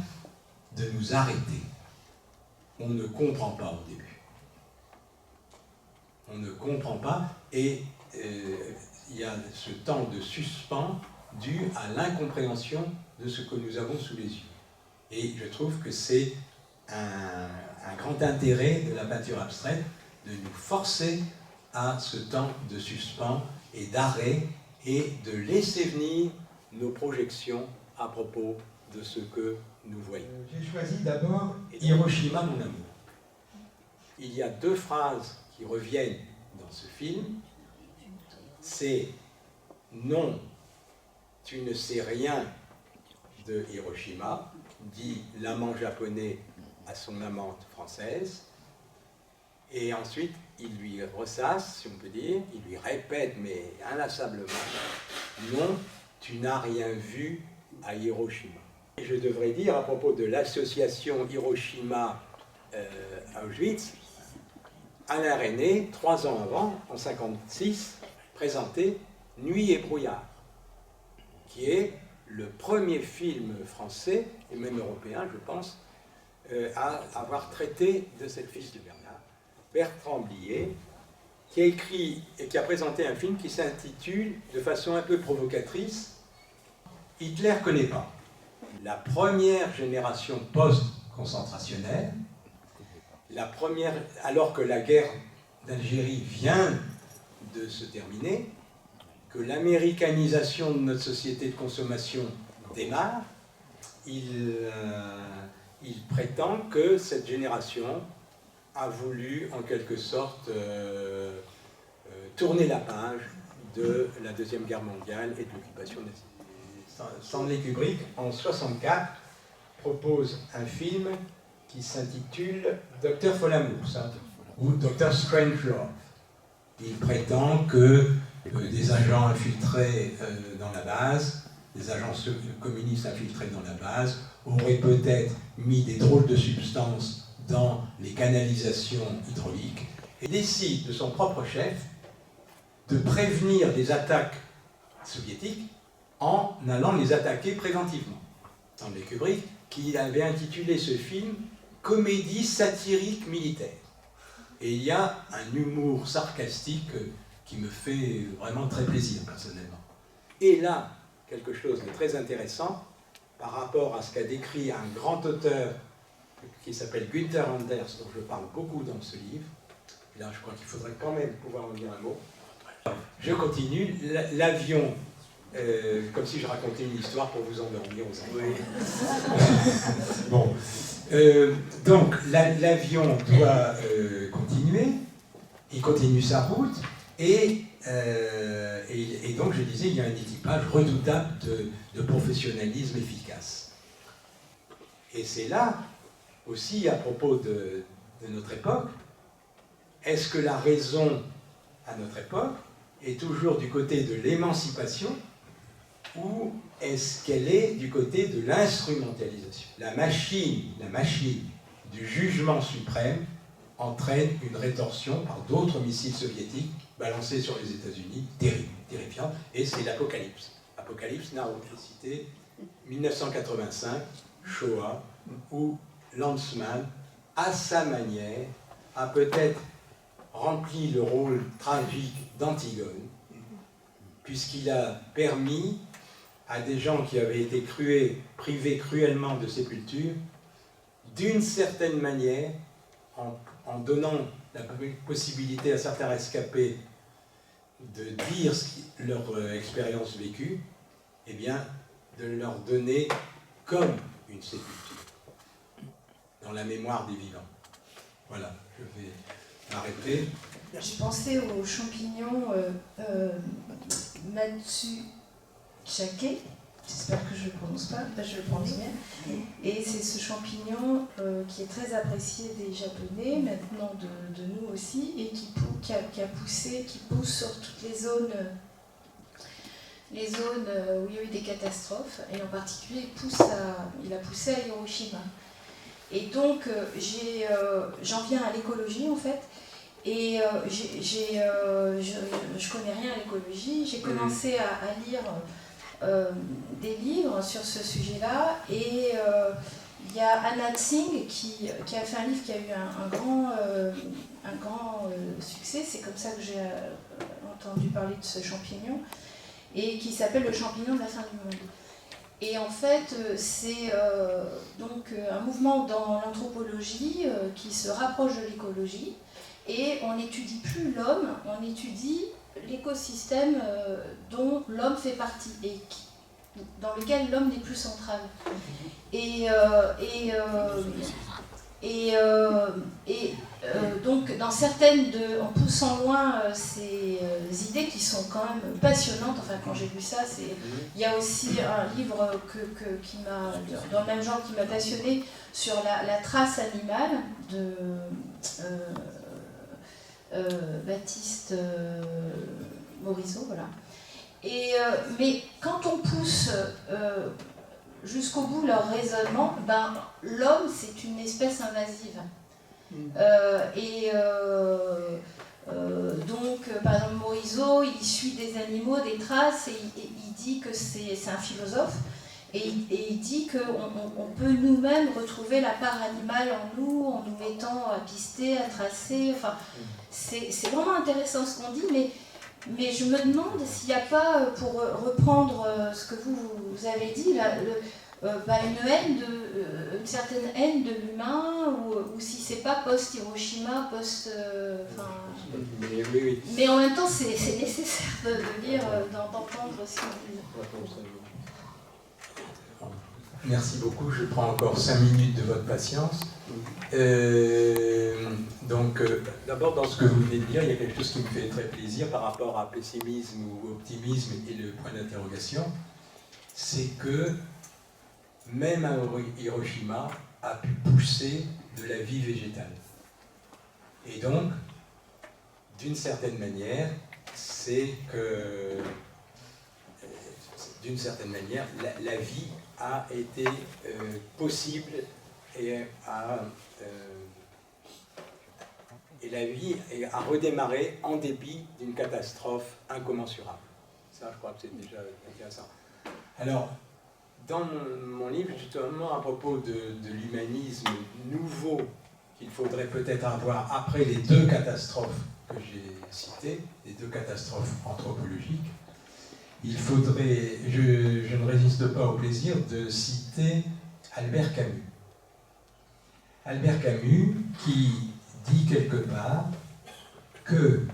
de nous arrêter. On ne comprend pas au début. On ne comprend pas, et il y a ce temps de suspens dû à l'incompréhension de ce que nous avons sous les yeux. Et je trouve que c'est un grand intérêt de la peinture abstraite de nous forcer à ce temps de suspens et d'arrêt et de laisser venir nos projections à propos de ce que nous voyons. J'ai choisi d'abord Hiroshima, mon amour. Il y a deux phrases qui reviennent dans ce film. C'est « Non, tu ne sais rien de Hiroshima », dit l'amant japonais à son amante française. Et ensuite, il lui ressasse, si on peut dire, il lui répète, mais inlassablement, « Non, tu n'as rien vu à Hiroshima ». Et je devrais dire, à propos de l'association Hiroshima-Auschwitz, Alain Resnais, 3 ans avant, en 1956, présentait « Nuit et brouillard », qui est le premier film français, et même européen, je pense, à avoir traité de cette fille de Bertrand Blier, qui a écrit et qui a présenté un film qui s'intitule, de façon un peu provocatrice, « Hitler ne connaît pas ». La première génération post-concentrationnelle, alors que la guerre d'Algérie vient de se terminer, que l'américanisation de notre société de consommation démarre, il prétend que cette génération a voulu en quelque sorte tourner la page de la Deuxième Guerre mondiale et de l'occupation nazie. Stanley Kubrick, en 1964, propose un film qui s'intitule Docteur Folamour, ou Docteur Strangelove. Il prétend que des agents infiltrés dans la base, des agents communistes infiltrés dans la base, auraient peut-être mis des drôles de substances dans les canalisations hydrauliques et décide de son propre chef de prévenir des attaques soviétiques en allant les attaquer préventivement. Stanley Kubrick, qui avait intitulé ce film « Comédie satirique militaire ». Et il y a un humour sarcastique qui me fait vraiment très plaisir, personnellement. Et là, quelque chose de très intéressant, par rapport à ce qu'a décrit un grand auteur qui s'appelle Günther Anders, dont je parle beaucoup dans ce livre. Là, je crois qu'il faudrait quand même pouvoir en dire un mot. Je continue. L'avion, comme si je racontais une histoire pour vous endormir aux enfants. Oui. Bon. Donc, l'avion doit continuer. Il continue sa route. Et donc, je disais, il y a un équipage redoutable de professionnalisme efficace. Et c'est là, aussi, à propos de notre époque, est-ce que la raison, à notre époque, est toujours du côté de l'émancipation ou est-ce qu'elle est du côté de l'instrumentalisation? La machine du jugement suprême entraîne une rétorsion par d'autres missiles soviétiques balancés sur les États-Unis, terrible, terrifiant, et c'est l'Apocalypse. Apocalypse, n'a cité 1985, Shoah, où Lanzmann, à sa manière, a peut-être rempli le rôle tragique d'Antigone, puisqu'il a permis à des gens qui avaient été privés cruellement de sépulture, d'une certaine manière, en donnant la possibilité à certains rescapés de dire leur expérience vécue, eh bien, de leur donner comme une sépulture, dans la mémoire des vivants. Voilà, je vais m'arrêter. J'ai pensé aux champignons Matsukake, j'espère que je le prononce bien, et c'est ce champignon qui est très apprécié des Japonais, maintenant de nous aussi, et qui pousse sur toutes les zones où il y a eu des catastrophes, et en particulier il a poussé à Hiroshima. Et donc j'en viens à l'écologie en fait, et je connais rien à l'écologie, j'ai commencé à lire des livres sur ce sujet-là, et il y a Anna Tsing qui a fait un livre qui a eu un grand succès, c'est comme ça que j'ai entendu parler de ce champignon, et qui s'appelle le champignon de la fin du monde. Et en fait, c'est donc un mouvement dans l'anthropologie qui se rapproche de l'écologie, et on n'étudie plus l'homme, on étudie l'écosystème dont l'homme fait partie, et dans lequel l'homme n'est plus central. Donc, dans certaines en poussant loin ces idées qui sont quand même passionnantes, enfin quand j'ai lu ça, il y a aussi un livre qui m'a, dans le même genre, qui m'a passionné sur la trace animale de Baptiste Morisot, voilà. Mais quand on pousse jusqu'au bout leur raisonnement, l'homme c'est une espèce invasive. Donc, par exemple, Morisot, il suit des animaux, des traces, et il dit que c'est un philosophe, et il dit qu'on peut nous-mêmes retrouver la part animale en nous, en nous mettant à pister, à tracer. Enfin, c'est vraiment intéressant ce qu'on dit, mais je me demande s'il n'y a pas, pour reprendre ce que vous avez dit, là, une certaine haine de l'humain, ou si c'est pas post-Hiroshima, oui. Mais en même temps, c'est nécessaire de lire, d'entendre ce qu'il dit. Merci beaucoup, je prends encore 5 minutes de votre patience. D'abord, dans ce que vous venez de dire, il y a quelque chose qui me fait très plaisir par rapport à pessimisme ou optimisme et le point d'interrogation, c'est que même à Hiroshima a pu pousser de la vie végétale. Et donc, d'une certaine manière, la vie a été possible, et la vie a redémarré en dépit d'une catastrophe incommensurable. Ça, je crois que c'est déjà intéressant. Alors, dans mon livre, justement, à propos de l'humanisme nouveau qu'il faudrait peut-être avoir après les 2 catastrophes que j'ai citées, les 2 catastrophes anthropologiques, il faudrait, je ne résiste pas au plaisir de citer Albert Camus. Albert Camus qui dit quelque part que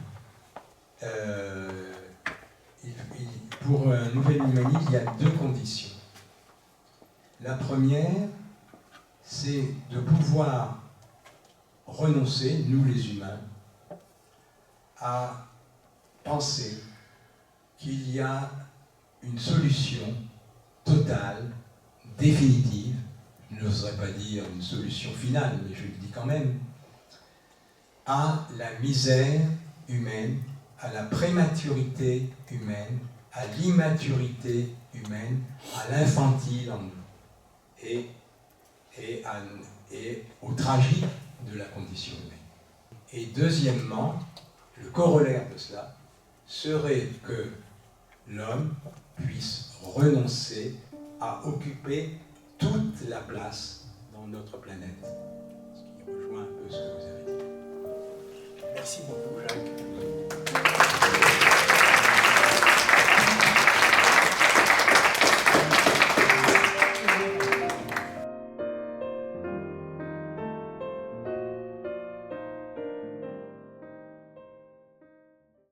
pour un nouvel humanisme, il y a 2 conditions. La première, c'est de pouvoir renoncer, nous les humains, à penser qu'il y a une solution totale, définitive, je n'oserais pas dire une solution finale, mais je le dis quand même, à la misère humaine, à la prématurité humaine, à l'immaturité humaine, à l'infantile en nous, et au tragique de la condition humaine. Et deuxièmement, le corollaire de cela serait que l'homme puisse renoncer à occuper toute la place dans notre planète. Ce qui rejoint un peu ce que vous avez dit. Merci beaucoup, Jacques.